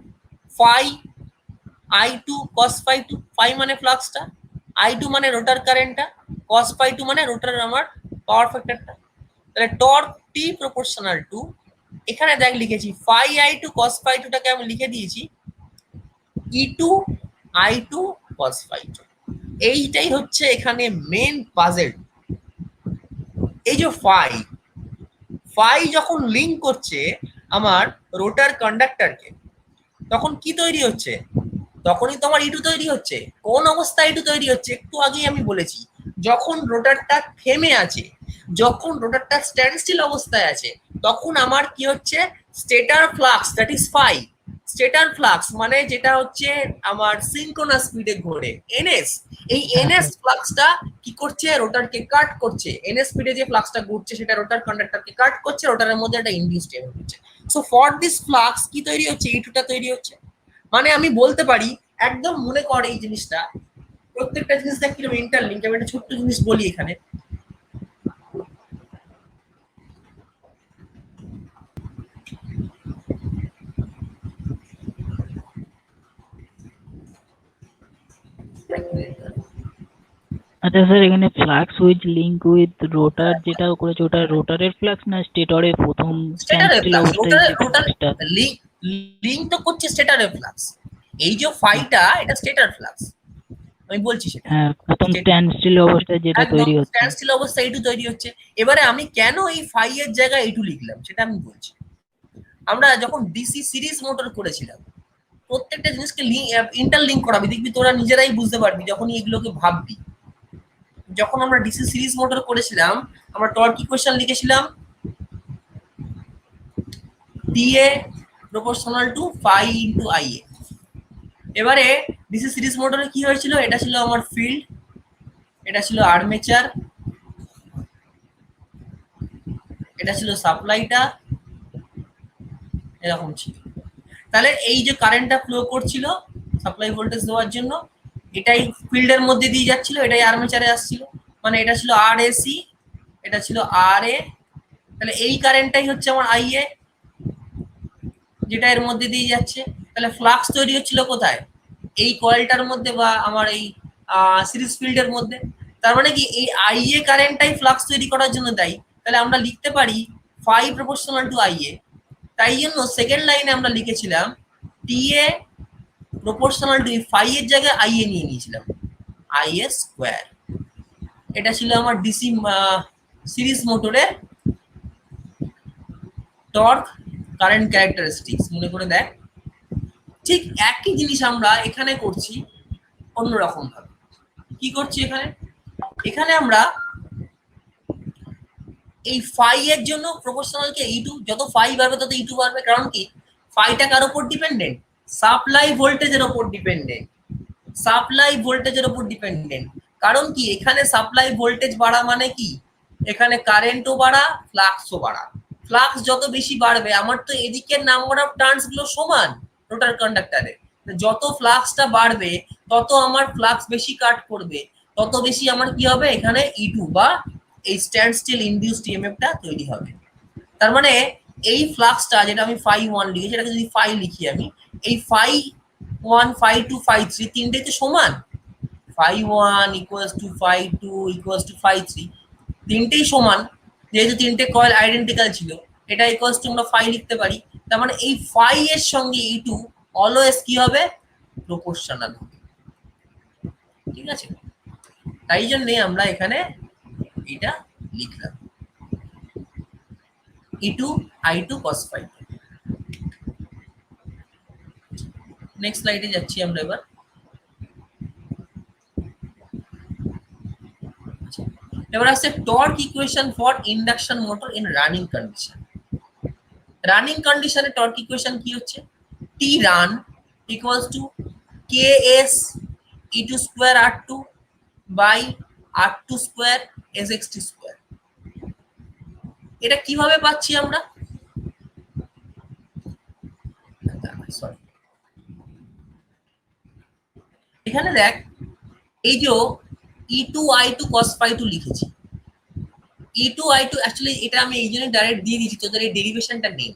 phi I two cos phi two. Phi মানে ফ্লাক্সটা, আই টু মানে রোটার কারেন্টটা, কস ফাই টু মানে রোটারের আমার পাওয়ার ফ্যাক্টরটা। তাহলে টর্ক টি প্রপোর্শনাল টু, এখানে দেখ লিখেছি phi I two cos phi টুটাকে আমি লিখে দিয়েছি E two I two cos phi two. এইটাই হচ্ছে এখানে মেন পাজেল। এই যে ফাই, ফাই যখন লিঙ্ক করছে আমার রোটার কন্ডাক্টরকে, তখন কি তৈরি হচ্ছে, তখনই তোমার ইটু তৈরি হচ্ছে। কোন অবস্থায় ইটু তৈরি হচ্ছে, একটু আগেই আমি বলেছি, যখন রোটারটা থেমে আছে, যখন রোটারটা স্ট্যান্ড স্টিল অবস্থায় আছে, তখন আমার কি হচ্ছে, stator flux, that is phi. Stator flux মানে যেটা হচ্ছে আমার সিনক্রোনাস স্পিডে ঘোরে, এনএস। এই এনএস ফ্লাক্সটা কি করছে, রোটারকে কাট করছে। এনএস স্পিডে যে ফ্লাক্সটা ঘুরছে সেটা রোটার কন্ডাক্টরকে কাট করছে, রোটারের মধ্যে একটা ইনডিউসড ইএমএফ হচ্ছে। সো ফর দিস ফ্লাক্স কি তৈরি হচ্ছে, ইটুটা তৈরি হচ্ছে। মানে আমি বলতে পারি, একদম মনে কর এই জিনিসটা, প্রত্যেকটা জিনিস দেখ কিরকম ইন্টারলিঙ্ক। আমি একটা ছোট্ট জিনিস বলি এখানে, আচ্ছা স্যার, এখানে ফ্লাক্স উইথ লিঙ্ক উইথ রোটার যেটা করেছে, ওটা রোটারের ফ্লাক্স না স্টেটরের প্রথম স্ট্যান্ডস্টিল অবস্থায় যে ফ্লাক্সটা? লিঙ্ক তো করছে স্টেটারের ফ্লাক্স। এই যে ফাইটা, এটা স্টেটার ফ্লাক্স, আমি বলছি সেটা। হ্যাঁ, প্রথম স্ট্যান্ডস্টিল অবস্থায় যেটা তৈরি হচ্ছে, স্ট্যান্ডস্টিল অবস্থায় এটু তৈরি হচ্ছে। এবারে আমি কেন এই ফাই এর জায়গায় এটু লিখলাম সেটা আমি বলছি। আমরা যখন ডিসি সিরিজ মোটর করেছিলাম, প্রত্যেকটা জিনিসকে ইন্টারলিঙ্ক করাবি, দেখবি তোরা নিজেরাই বুঝতে পারবি যখন এগুলোকে ভাববি। যখন আমরা ডিসি সিরিজ মোটর করেছিলাম, আমরা টর্ক ইকুয়েশন লিখেছিলাম TA proportional to phi into IA। এবারে ডিসি সিরিজ মোটরে কি হয়েছিল, এটা ছিল আমার ফিল্ড, এটা ছিল আর্মেচার, এটা ছিল সাপ্লাইটা, এরকম ছিল। তাহলে এই যে কারেন্টটা ফ্লো করছিল সাপ্লাই ভোল্টেজ দেওয়ার জন্য, এটাই ফিল্ডের মধ্যে দিয়ে যাচ্ছিল, এটাই আর্মেচারে আসছিল, মানে এটা ছিল আর এসি, এটা ছিল আর এ। তাহলে এই কারেন্টটাই হচ্ছে আমার আই এ, যেটা এর মধ্যে দিয়ে যাচ্ছে। তাহলে ফ্লাক্স তৈরি হচ্ছিল কোথায়, এই কয়েলটার মধ্যে বা আমার এই সিরিজ ফিল্ডের মধ্যে। তার মানে কি এই আই এ কারেন্টটাই ফ্লাক্স তৈরি করার জন্য দায়ী। তাহলে আমরা লিখতে পারি phi proportional to I E. তাই জন্য সেকেন্ড লাইনে আমরা লিখেছিলাম T A proportional to phi এর জায়গায় আই এ নিয়ে নিয়েছিলাম, আই এ স্কোয়ার। এটা ছিল আমার ডিসি সিরিজ মোটরের টর্ক কারেন্ট ক্যারেক্টারিস্টিক্স, মনে করে দেখ। ঠিক একই জিনিস আমরা এখানে করছি অন্যরকম ভাবে। কি করছি এখানে, এখানে আমরা এই ফাই এর জন্য প্রপোর্শনালকে ই2, যত ফাই বাড়বে তত ই2 বাড়বে। কারণ কি ফাইটা কার উপর ডিপেন্ডেন্ট, সাপ্লাই ভোল্টেজের উপর ডিপেন্ডেন্ট, সাপ্লাই ভোল্টেজের উপর ডিপেন্ডেন্ট। কারণ কি এখানে সাপ্লাই ভোল্টেজ বাড়া মানে কি, এখানে কারেন্টও বাড়া, ফ্লাক্সও বাড়া। ফ্লাক্স যত বেশি বাড়বে, আমার তো এদিকের নাম্বার অফ টার্নস গুলো সমান রোটার কন্ডাক্টরে, যত ফ্লাক্সটা বাড়বে তত আমার ফ্লাক্স বেশি কাট করবে, তত বেশি আমার কি হবে এখানে ই2 বা এই স্ট্যান্ড স্টিল ইনডিউসড ইএমএফটা তৈরি হবে। তার মানে এই ফ্লাক্সটা যেটা আমি ফাই 1 লিখি, সেটাকে যদি ফাই লিখি আমি, এই ফাই 1 ফাই 2 ফাই 3 তিনটেই তো সমান, phi 1 equals to phi 2 equals to phi 3, তিনটেই সমান। যেহেতু তিনটে কয়েল আইডেন্টিক্যাল ছিল, এটা ইকুয়ালস টু আমরা ফাই লিখতে পারি। তার মানে এই ফাই এর সঙ্গে ই2 অলওয়েজ কি হবে, প্রপোর্শনাল হবে। ঠিক আছে, তাই জন্য আমরা এখানে এটা লিখলাম E2 I2 cos phi। Next স্লাইডে যাচ্ছি আমরা এবার। এবার আসছে torque equation for induction motor in running condition. Running কন্ডিশনে টর্ক ইকুয়েশন কি হচ্ছে, T run equals to K S ই2 square R2 by R2 square SXT square. এটা কিভাবে পাচ্ছি আমরা, সরি এখানে দেখ, এই যে E2 I2 cos phi 2 লিখেছি, E2 I2 অ্যাকচুয়ালি এটা আমি এই জন্য ডাইরেক্ট দিয়ে দিয়েছি, তোদের এই ডেরিভেশনটা নেই।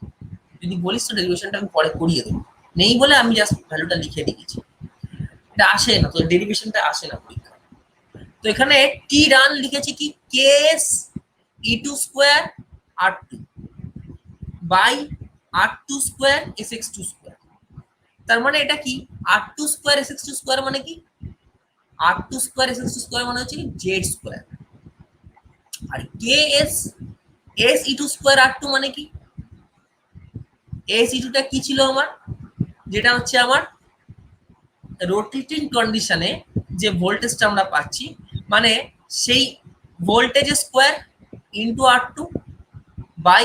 যদি বলিস তো ডেরিভেশনটা আমি পরে করিয়ে দেবো, নেই বলে আমি জাস্ট ভ্যালুটা লিখে দিয়েছি। এটা আসে না, তো ডেরিভেশনটা আসে না পরীক্ষা। তো এখানে টি রান লিখেছি কি KS E2 square R2 by R2 square SX2 square. তার মানে এটা কি R2 স্কোয়ার SX2 স্কোয়ার মানে কি, R2 স্কোয়ার SX2 স্কোয়ার মানে হচ্ছে জেড স্কোয়ার। আর কেএস SE2 স্কোয়ার R2 মানে কি, SE2 টা কি ছিল আমার, যেটা হচ্ছে আমার রোটেটিং কন্ডিশনে যে ভোল্টেজটা আমরা পাচ্ছি, মানে সেই voltage square into R2 by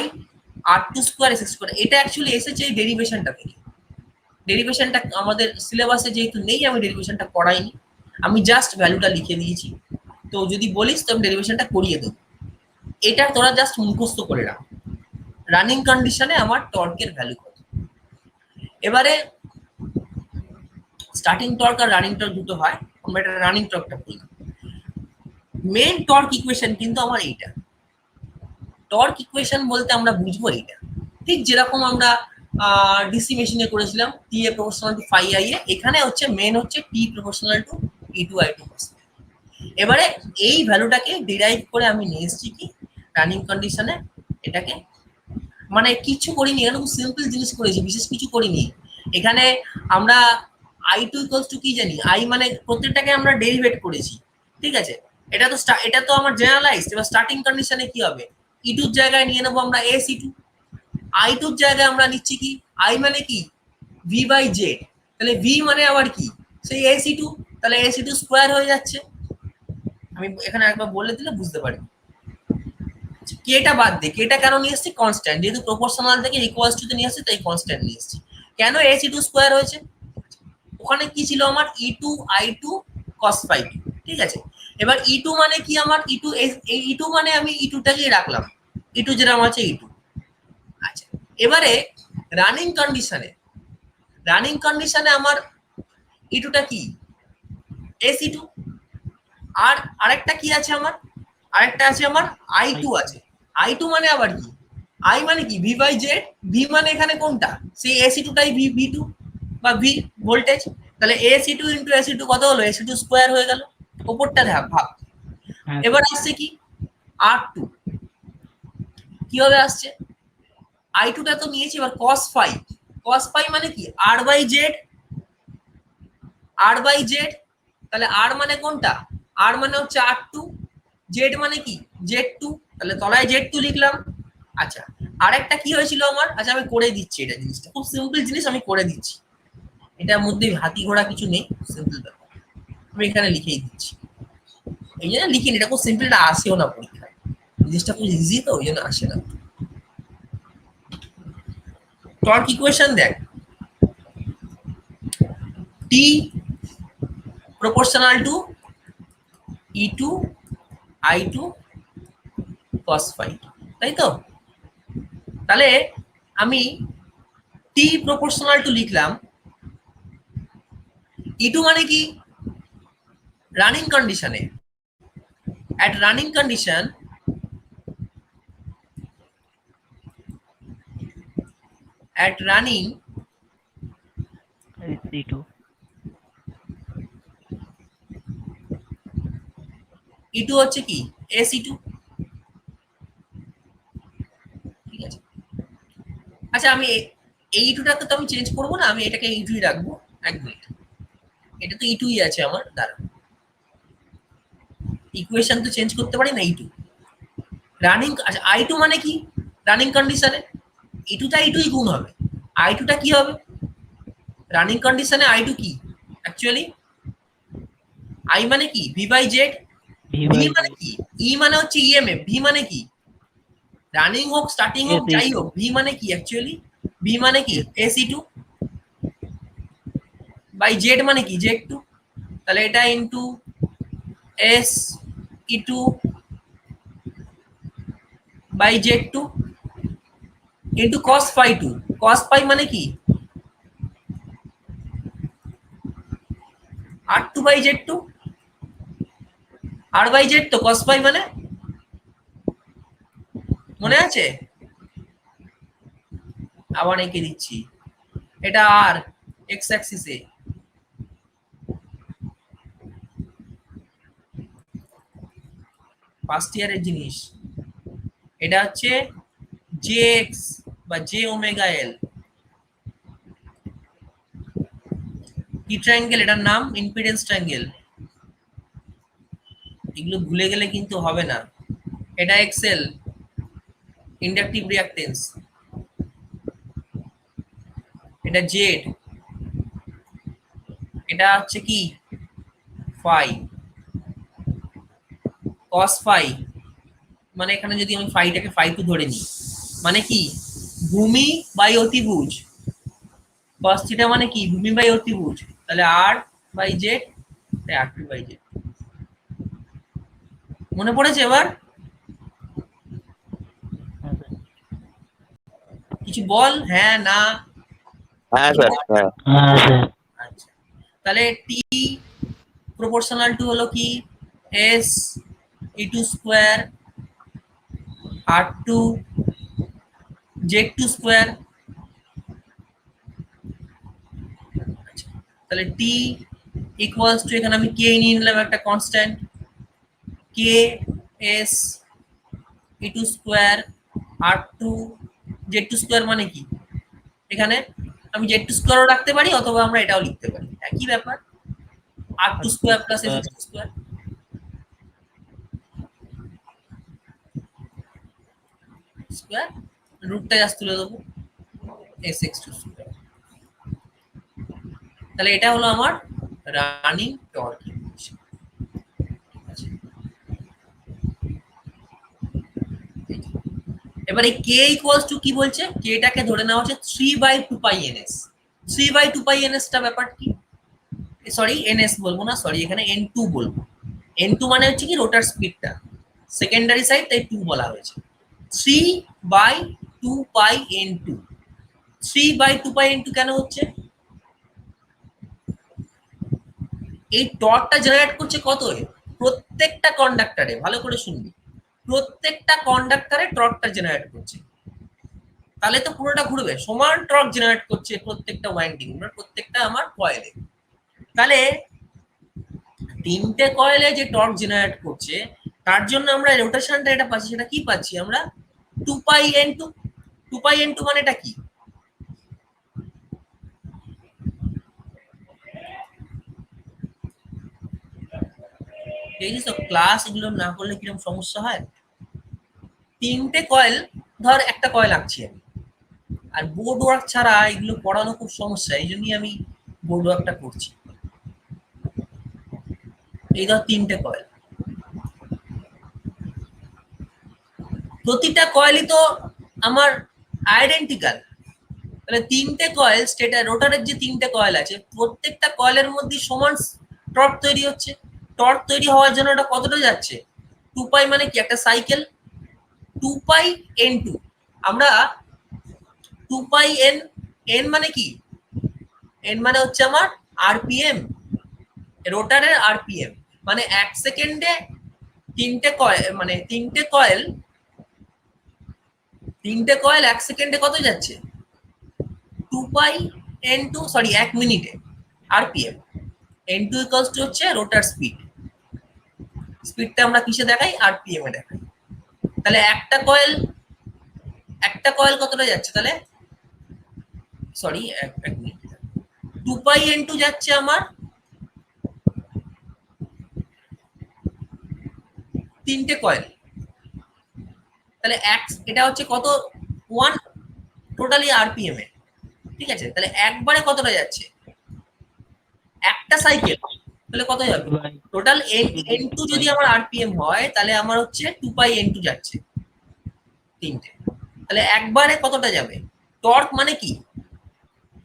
R2 square SX square. এটা অ্যাকচুয়ালি এসেছে এই ডেরিভেশনটা থেকে। ডেরিভেশনটা আমাদের সিলেবাসে যেহেতু নেই, আমি ডেরিভেশনটা করাইনি, আমি জাস্ট ভ্যালুটা লিখে দিয়েছি। তো যদি বলিস তো আমি ডেরিভেশনটা করিয়ে দেবো। এটা তোরা জাস্ট মুখস্থ করে রাখ, রানিং কন্ডিশনে আমার টর্কের ভ্যালু কত। এবারে স্টার্টিং টর্ক আর রানিং টর্ক দুটো হয়, আমরা এটা রানিং টর্কটা বললাম। মেইন টর্ক ইকুয়েশন কিন্তু আমার এইটা। টর্ক ইকুয়েশন বলতে আমরা বুঝবো এইটা, ঠিক যেরকম আমরা ডিসি মেশিনে করেছিলাম T A proportional to phi I A, এখানে হচ্ছে মেন হচ্ছে টি proportional two E2 I2 cos। এবারে এই ভ্যালুটাকে ডিরাইভ করে আমি নিয়ে এসেছি কি রানিং কন্ডিশনে, এটাকে মানে কিছু করিনি, এখানে খুব সিম্পল জিনিস করেছি, বিশেষ কিছু করিনি। এখানে আমরা I2 ইকুয়ালস টু কি জানি, আই মানে প্রত্যেকটাকে আমরা ডেরিভেট করেছি। ঠিক আছে, এটা তো আমার জেনারেলাইজড। এবার স্টার্টিং কন্ডিশনে কি হবে, E2 এর জায়গায় নিয়ে নেবো আমরা SE2, I2 এর জায়গায় আমরা নিচ্ছি কি I মানে কি V বাই জেড, তাহলে V মানে আবার কি সেই SE2, তাহলে SE2 স্কোয়ার হয়ে যাচ্ছে। আমি এখানে একবার বলে দিলে বুঝতে পারি। কেটা বাদ দে, কেটা কেন নিয়ে এসেছি, কনস্ট্যান্ট, যেহেতু প্রপোর্শনাল থেকে ইকুয়ালস টু তে নিয়ে আসছি তাই কনস্ট্যান্ট নিয়ে এসেছি। কেন SE2 স্কোয়ার হয়েছে, ওখানে কি ছিল আমার E2 I2 cos phi 2, ঠিক আছে। এবার E2 মানে কি আমার E2, এই E2 মানে আমি E2 টাকেই রাখলাম, E2 যেটা আছে E2। আচ্ছা, এবারে রানিং কন্ডিশনে আমার E2 টা কি SE2, আর আরেকটা কি আছে আমার, আরেকটা আছে আমার I2 আছে। I2 মানে আবার কি, I মানে কি V বাই জেড, V মানে এখানে কোনটা সেই AC2 টাই V2 বা V ভোল্টেজ, তাহলে AC2 ইন্টু AC2 কত হলো, AC2 স্কোয়ার হয়ে গেল, ওপরটা ভাগ। হ্যাঁ এবার আসছে কি R2, কিভাবে আসছে, I2 টা তো নিয়েছি, এবার cos phi মানে কি R বাই জেড, তাহলে R মানে কোনটা, R মানে হচ্ছে R2, জেড মানে কি Z2, তাহলে তলায় Z2 লিখলাম। আচ্ছা, আরেকটা কি হয়েছিল আমার, আচ্ছা আমি করে দিচ্ছি, এটা জিনিসটা খুব সিম্পল জিনিস, আমি করে দিচ্ছি, এটার মধ্যে হাতি ঘোড়া কিছু নেই, সিম্পল ব্যাপার, আমি এখানে লিখেই দিচ্ছি। এই জন্য লিখিনি, এটা খুব সিম্পল, এটা আসেও না পরীক্ষায়, জিনিসটা খুব ইজি তো ওই জন্য আসে না। টর্ক ইকুয়েশন দেখ, T proportional to E2 I2 cos phi, তাই তো। তাহলে আমি T proportional to লিখলাম, E2 মানে কি রানিং কন্ডিশনে, at running condition at running C2 E2 হচ্ছে কি SE2, ঠিক আছে। আচ্ছা আমি এই E2 টাকে তো আমি চেঞ্জ করবো না, আমি এটাকে E2 ই রাখবো, এক মিনিট, এটা তো E2 ই আছে আমার, দাঁড়া, ইকুয়েশন তো চেঞ্জ করতে পারি না, E2 রানিং। আচ্ছা I2 মানে কি রানিং কন্ডিশনে, E2 টা E2 ই গুণ হবে, I2 টা কি হবে রানিং কন্ডিশনে, I2 কি অ্যাকচুয়ালি I মানে কি V বাই জেড, V মানে কি E মানে হচ্ছে EMF, V মানে কি রানিং হোক স্টার্টিং হোক যাই হোক, V মানে কি অ্যাকচুয়ালি, V মানে কি SE2 বাই জেড মানে কি Z2, তাহলে এটা into SE2 by Z2 into cos phi 2, cos phi মানে কি R2 by Z2, R by Z তো cos phi মানে, মনে আছে, আবার এঁকে দিচ্ছি, এটা আর এক্স অ্যাক্সিসে, ফার্স্ট ইয়ারের জিনিস, এটা হচ্ছে jx বা j ওমেগা l, কি ট্রায়াঙ্গেল, এটার নাম ইম্পিডেন্স ট্রায়াঙ্গেল, এগুলো ভুলে গেলে কিন্তু হবে না। এটা xl ইন্ডাকটিভ রিঅ্যাকটেন্স, এটা z, এটা হচ্ছে কি phi, cos phi মানে এখানে যদি আমি ফাইটাকে phi 2 ধরে নিই, মানে কি ভূমি বাই অতিভুজ, cos থিটা মানে কি ভূমি বাই অতিভুজ, তাহলে r বাই z, তাই r2 বাই z, মনে পড়েছে এবার, কিছু বল, হ্যাঁ না, হ্যাঁ স্যার, হ্যাঁ হ্যাঁ স্যার আচ্ছা তাহলে T প্রপোর্শনাল টু হলো কি S E2 square R2 Z2 square, তাহলে T ইকুয়ালস টু, এখানে আমি K নিয়ে নিলাম একটা constant, K S E2 square R2 Z2 square মানে কি, এখানে আমি Z2 স্কয়ারও রাখতে পারি অথবা আমরা এটাও লিখতে পারি, একই ব্যাপার, R2 square plus S2 square, square রুটটা জাস্ট তুলে দেবো sx2 স্কয়ার, তাহলে এটা হলো আমার রানিং টর্ক ইকুয়েশন। এবারে k ইকুয়ালস টু কি বলছে, k টাকে ধরে নেওয়া হচ্ছে 3/2 পাই ns, 3/2 পাই ns টা ব্যাপার কি, সরি এনএস বলবো না, সরি এখানে এন টু বলবো। এন টু মানে হচ্ছে কি রোটার স্পিডটা, সেকেন্ডারি সাইড তাই টু বলা হয়েছে। 3/2π/n2। 3/2π/n2 কেন হচ্ছে? এই টর্কটা জেনারেট করছে কত? প্রত্যেকটা কন্ডাক্টরে, ভালো করে শুনবি, প্রত্যেকটা কন্ডাক্টরে টর্কটা জেনারেট করছে। তাহলে তো পুরোটা ঘুরবে, সমান টর্ক জেনারেট করছে প্রত্যেকটা ওয়াইন্ডিং, প্রত্যেকটা আমার কয়েলে। তাহলে তিনটে কয়েলে যে টর্ক জেনারেট করছে তার জন্য আমরা রোটেশনটা এটা পাচ্ছি, সেটা কি পাচ্ছি আমরা? 2π/n2। 2π/n2 মানে এটা কি? দেখিস তো ক্লাস এগুলো না করলে কিরকম সমস্যা হয়। তিনটে কয়েল, ধর একটা কয়েল আঁকছি আমি, আর বোর্ড ওয়ার্ক ছাড়া এগুলো পড়ানো খুব সমস্যা, এই জন্যই আমি বোর্ড ওয়ার্কটা করছি। এই ধর তিনটে কয়েল, প্রতিটা কয়েলই তো আমার আইডেন্টিক্যাল। তাহলে তিনটে কয়েল স্টেটার রোটারের যে তিনটে কয়েল আছে, প্রত্যেকটা কয়েলের মধ্যে সমান টর্ক তৈরি হচ্ছে। টর্ক তৈরি হওয়ার জন্য এটা কতটা যাচ্ছে? 2π মানে কি? একটা সাইকেল 2π/n2। আমরা 2π/n, n মানে কি? n মানে হচ্ছে আমার আরপিএম, রোটারের আরপিএম, মানে এক সেকেন্ডে তিনটে কয়েল, মানে তিনটে কয়েল এক সেকেন্ডে কত যাচ্ছে? 2π/n2, সরি এক মিনিটে আরপিএম। n2 ইকুয়ালস টু হচ্ছে রোটার স্পিড। স্পিডটা আমরা কিসে দেখাই? আরপিএম এ দেখাই। তাহলে একটা কয়েল কতটা যাচ্ছে? তাহলে সরি এক মিনিট, 2π/n2 যাচ্ছে আমার তিনটে কয়েল। তাহলে এটা হচ্ছে কত? 1 টোটালি আরপিএম এ, ঠিক আছে? তাহলে একবারে কতটা যাচ্ছে? একটা সাইকেল, তাহলে কত যাবে? টোটাল n2 যদি আমার আরপিএম হয় তাহলে আমার হচ্ছে 2π/n2 যাচ্ছে তিনটে। তাহলে একবারে কতটা যাবে? টর্ক মানে কি?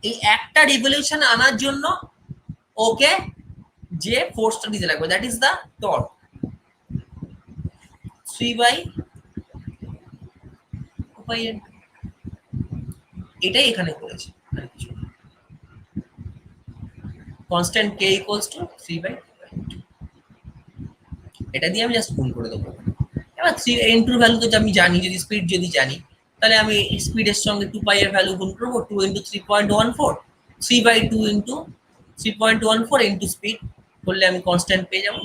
এই একটা রিভলিউশন আনার জন্য ওকে যে ফোর্সটা দিতে লাগবে, that is the torque. 3/2π/n, এটাই এখানে করেছে। Constant k equals to 3/2π/n2, এটা দিয়ে আমি জাস্ট গুণ করে দেবো। এবার 3/n2 ভ্যালু তো আমি জানি, যদি স্পিড যদি জানি তাহলে আমি স্পিডের সঙ্গে 2π এর ভ্যালু গুণ করবো। 2 × 3.14, 3/2 × 3.14 ইন্টু স্পিড করলে আমি কনস্ট্যান্ট পেয়ে যাবো।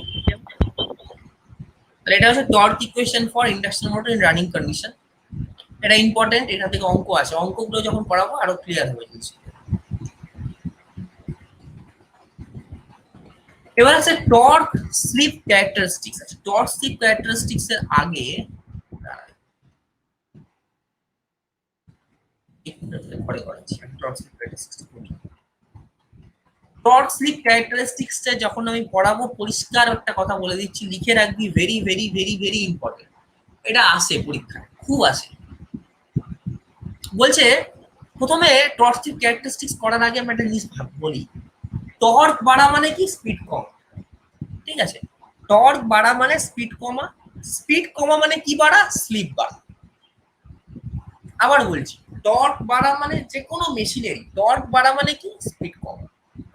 তাহলে এটা হচ্ছে torque equation for induction motor in running condition. এটা ইম্পর্টেন্ট, এটা থেকে অঙ্ক আছে, অঙ্কগুলো যখন পড়াবো আরো ক্লিয়ার হবে জিনিস। এবার আছে টর্ক স্লিপ ক্যারেক্টারিস্টিক্স। আছে টর্ক স্লিপ ক্যারেক্টারিস্টিক্স এর আগে টর্ক স্লিপ ক্যারেক্টারিস্টিক্সটা যখন আমি পড়াবো পরিষ্কার একটা কথা বলে দিচ্ছি, লিখে রাখবি, very very very very important. এটা আসে পরীক্ষায়, খুব আসে। বলছে প্রথমে টর্ক স্লিপ ক্যারেক্টারিস্টিক্স করার আগে আমি একটা জিনিস বলি, টর্ক বাড়া মানে কি? স্পিড কম, ঠিক আছে? টর্ক বাড়া মানে স্পিড কমা, স্পিড কমা মানে কি বাড়া? স্লিপ বাড়া। আবার বলছি, টর্ক বাড়া মানে যে কোনো মেশিনেরই টর্ক বাড়া মানে কি? স্পিড কমা।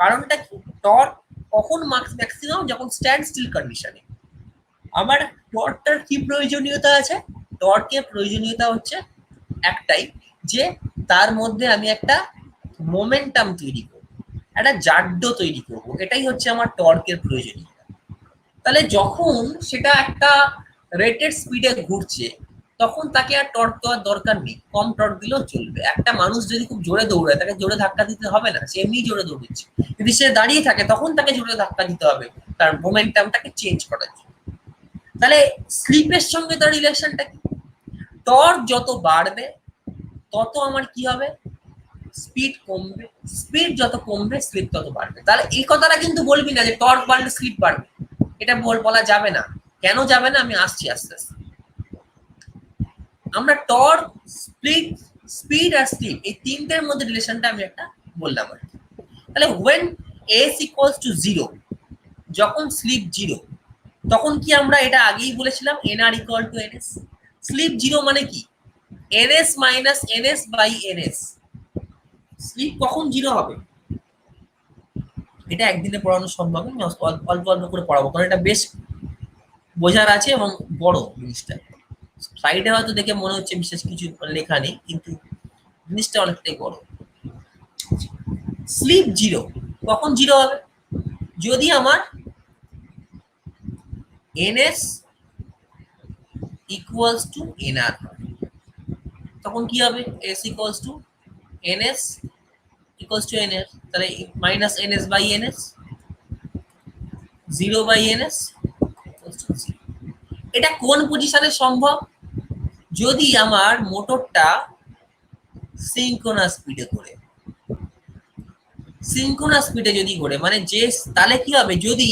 কারণটা কি? টর্ক কখন ম্যাক্সিমাম? যখন স্ট্যান্ড স্টিল কন্ডিশনে। আমার টর্কটার কি প্রয়োজনীয়তা আছে? টর্কের প্রয়োজনীয়তা হচ্ছে একটাই, যে তার মধ্যে আমি একটা মোমেন্টাম তৈরি করবো, একটা জাড্য তৈরি করবো, এটাই হচ্ছে আমার টর্কের প্রয়োজনীয়তা। তাহলে যখন সেটা একটা রেটেড স্পিডে ঘুরছে তখন তাকে আর টর্ক দেওয়ার দরকার নেই, কম টর্ক দিলেও চলবে। একটা মানুষ যদি খুব জোরে দৌড়ায় তাকে জোরে ধাক্কা দিতে হবে না, সে এমনি জোরে দৌড়চ্ছে। যদি সে দাঁড়িয়ে থাকে তখন তাকে জোরে ধাক্কা দিতে হবে তার মোমেন্টামটাকে চেঞ্জ করার জন্য। তাহলে স্লিপের সঙ্গে তার রিলেশনটা কি? টর্ক যত বাড়বে তত আমার কি হবে? স্পিড কমবে, স্পিড যত কমবে স্লিপ তত বাড়বে। তাহলে এই কথাটা কিন্তু বলবি না যে টর্ক বাড়লে স্লিপ বাড়বে, এটা বলা যাবে না। কেন যাবে না? আমি আসছি আস্তে আস্তে। আমরা টর্ক, স্পিড আর স্লিপ এই তিনটের মধ্যে রিলেশনটা আমি একটা বললাম আর কি। তাহলে when s ইকুয়ালস টু 0, যখন স্লিপ 0, তখন কি আমরা এটা আগেই বলেছিলাম nr equal to ns। Slip 0 মানে কি ns minus ns by ns। Slip কখন 0 হবে এটা একদিনে পড়ানো সম্ভব না, অল্প অল্প করে পড়াবো কারণ এটা বেশ বোঝার আছে এবং বড় জিনিসটা। স্লাইডে হয়তো দেখে মনে হচ্ছে বিশেষ কিছু লেখা নেই, কিন্তু জিনিসটা অনেকটাই বড়। স্লিপ 0 কখন 0 হবে যদি আমার ns ইকুয়ালস টু nr, তখন কি হবে s equals to ns equals to nr, তাহলে minus ns by ns, 0 by ns। এটা কোন পজিশনে সম্ভব যদি আমার মোটরটা সিনক্রোনাস স্পিডে ঘোরে। সিনক্রোনাস স্পিডে যদি ঘোরে মানে যে, তাহলে কি হবে যদি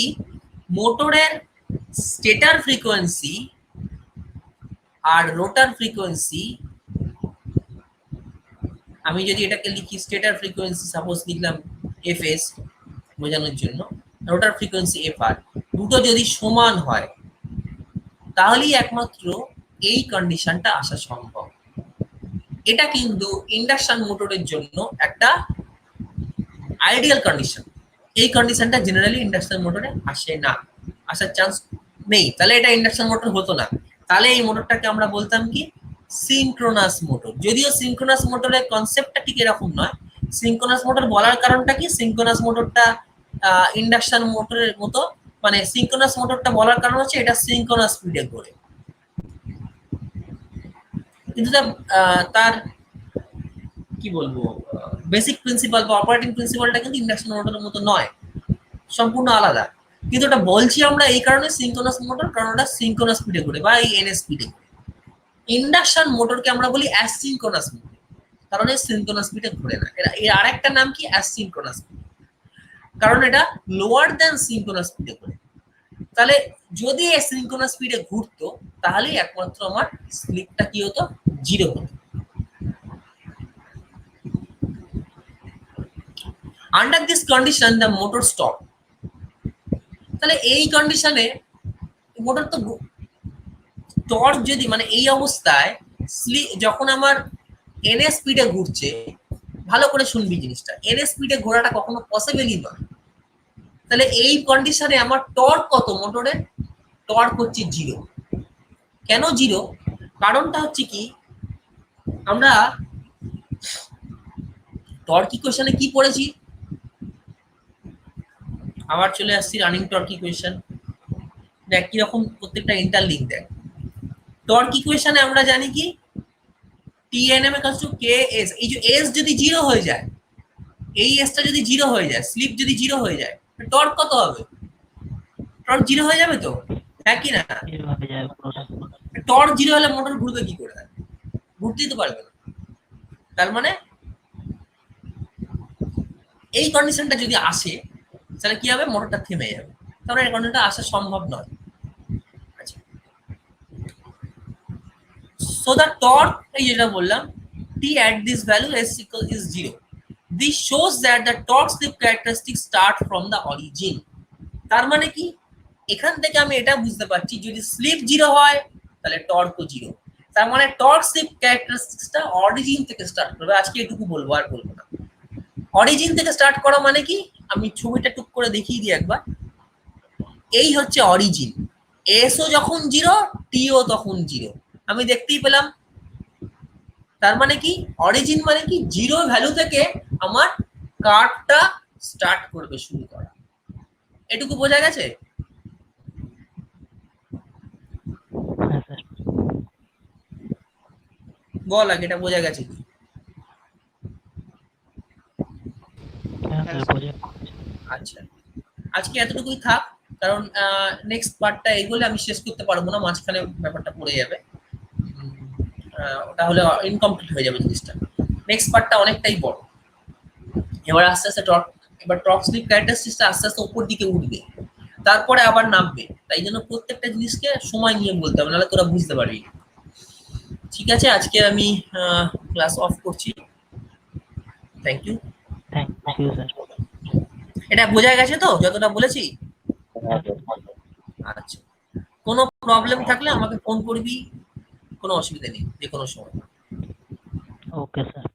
মোটরের স্টেটর ফ্রিকোয়েন্সি আর রোটার ফ্রিকোয়েন্সি, আমি যদি এটাকে লিখি স্টেটর ফ্রিকোয়েন্সি সাপোজ লিখলাম fs বোঝানোর জন্য, রোটার ফ্রিকোয়েন্সি fr, দুটো যদি সমান হয় তাহলেই একমাত্র এই কন্ডিশনটা আসা সম্ভব। এটা কিন্তু ইন্ডাকশন মোটরের জন্য একটা আইডিয়াল কন্ডিশন। এই কন্ডিশনটা জেনারেলি ইন্ডাকশন মোটরে আসে না, আসার চান্স নেই, তাহলে এটা ইন্ডাকশন মোটর হতো না। তাহলে এই মোটরটাকে আমরা বলতাম কি সিনক্রোনাস মোটর। যদিও সিনক্রোনাস মোটরের কনসেপ্টটা ঠিক এরকম নয়। সিনক্রোনাস মোটর বলার কারণটা কি, সিনক্রোনাস মোটরটা ইন্ডাকশন মোটরের মতো, মানে সিনক্রোনাস মোটরটা বলার কারণ হচ্ছে এটা সিনক্রোনাস স্পিডে ঘোরে, কিন্তু তার কি বলবো বেসিক প্রিন্সিপাল বা অপারেটিং প্রিন্সিপালটা কিন্তু ইন্ডাকশন মোটরের মতো নয়, সম্পূর্ণ আলাদা। কিন্তু এটা বলছি আমরা এই কারণে সিনক্রোনাস মোটর, কারণ ওটা সিনক্রোনাস স্পিডে ঘোরে বা এই ns স্পিডে। ইন্ডাকশন মোটরকে আমরা বলি অ্যাসিনক্রোনাস মোটর, কারণ এই সিনক্রোনাস স্পিডে ঘোরে না। এর আরেকটা নাম কি অ্যাসিনক্রোনাস, কারণ এটা লোয়ার দ্যান সিনক্রোনাস স্পিডে ঘোরে। তাহলে যদি এই সিনক্রোনাস স্পিডে ঘুরতো তাহলেই একমাত্র আমার স্লিপটা কি হতো 0 হতো। Under this condition the motor stop. তাহলে এই কন্ডিশনে মোটর তো টর্ক যদি মানে এই অবস্থায় যখন আমার ns স্পিডে ঘুরছে, ভালো করে শুনবি জিনিসটা, ns স্পিডে ঘোরাটা কখনো পসিবলই নয়। তাহলে এই কন্ডিশনে আমার টর্ক কত মোটরের, টর্ক হচ্ছে 0। কেন 0? কারণটা হচ্ছে কি, আমরা টর্ক ইকুয়েশনে কি পড়েছি, আবার চলে আসছি রানিং টর্ক ইকুয়েশন। দেখ কিরকম প্রত্যেকটা ইন্টারলিঙ্ক দেখ। টর্ক ইকুয়েশনে আমরা জানি কি TNM = KS, এই যে S যদি 0 হয়ে যায়, এই এসটা যদি 0 হয়ে যায়, স্লিপ যদি 0 হয়ে যায়, টর্ক কত হবে? টর্ক 0 হয়ে যাবে তো, হ্যাঁ কি না? টর্ক 0 হলে মোটর ঘুরবে কি করে? ঘুরতেই তো পারবে না। তার মানে এই কন্ডিশনটা যদি আসে তাহলে কি হবে, মোটরটা থেমে যাবে, কারণ এই কন্ডিশনটা আসা সম্ভব নয়। আচ্ছা, সো দ্য টর্ক এই যেটা বললাম T at this value S is 0. This shows that the torque slip characteristics start from the origin. তার মানে কি, এখান থেকে আমি এটা বুঝতে পারছি যদি স্লিপ 0 হয় তাহলে টর্কও 0। তার মানে টর্ক স্লিপ ক্যারেক্টারিস্টিক্সটা অরিজিন থেকে স্টার্ট করবে। আজকে এটুকু বলবো, আর বলবো না। অরিজিন থেকে স্টার্ট করা মানে কি, আমি ছবিটা টুক করে দেখিয়ে দিই একবার। এই হচ্ছে অরিজিন, এসও যখন 0 টিও তখন 0, আমি দেখতেই পেলাম। তার মানে কি, অরিজিন মানে কি 0 ভ্যালু থেকে আমার কার্ভটা স্টার্ট করবে, শুরু করা। এটুকু বোঝা গেছে? বল আগে, এটা বোঝা গেছে কি? আচ্ছা, আজকে এতটুকুই থাক, কারণ নেক্সট পার্টটা এগুলো আমি শেষ করতে পারবো না, মাঝখানে ব্যাপারটা পড়ে যাবে, ওটা হলে ইনকমপ্লিট হয়ে যাবে জিনিসটা। নেক্সট পার্টটা অনেকটাই বড়। এবার আস্তে আস্তে এবার টর্ক স্লিপ ক্যারেক্টারিস্টিক্সটা আস্তে আস্তে উপর দিকে উঠবে, তারপরে আবার নামবে। তাই জন্য প্রত্যেকটা জিনিসকে সময় নিয়ে বলতে হবে, নাহলে তোরা বুঝতে পারবি। ঠিক আছে, আজকে আমি ক্লাস অফ করছি। Thank you. Thank you sir. এটা বোঝা গেছে তো যতটা বলেছি? হ্যাঁ স্যার। আচ্ছা, কোনো প্রবলেম থাকলে আমাকে ফোন করবি, কোনো অসুবিধা নেই, যে কোনো সময়। Okay sir.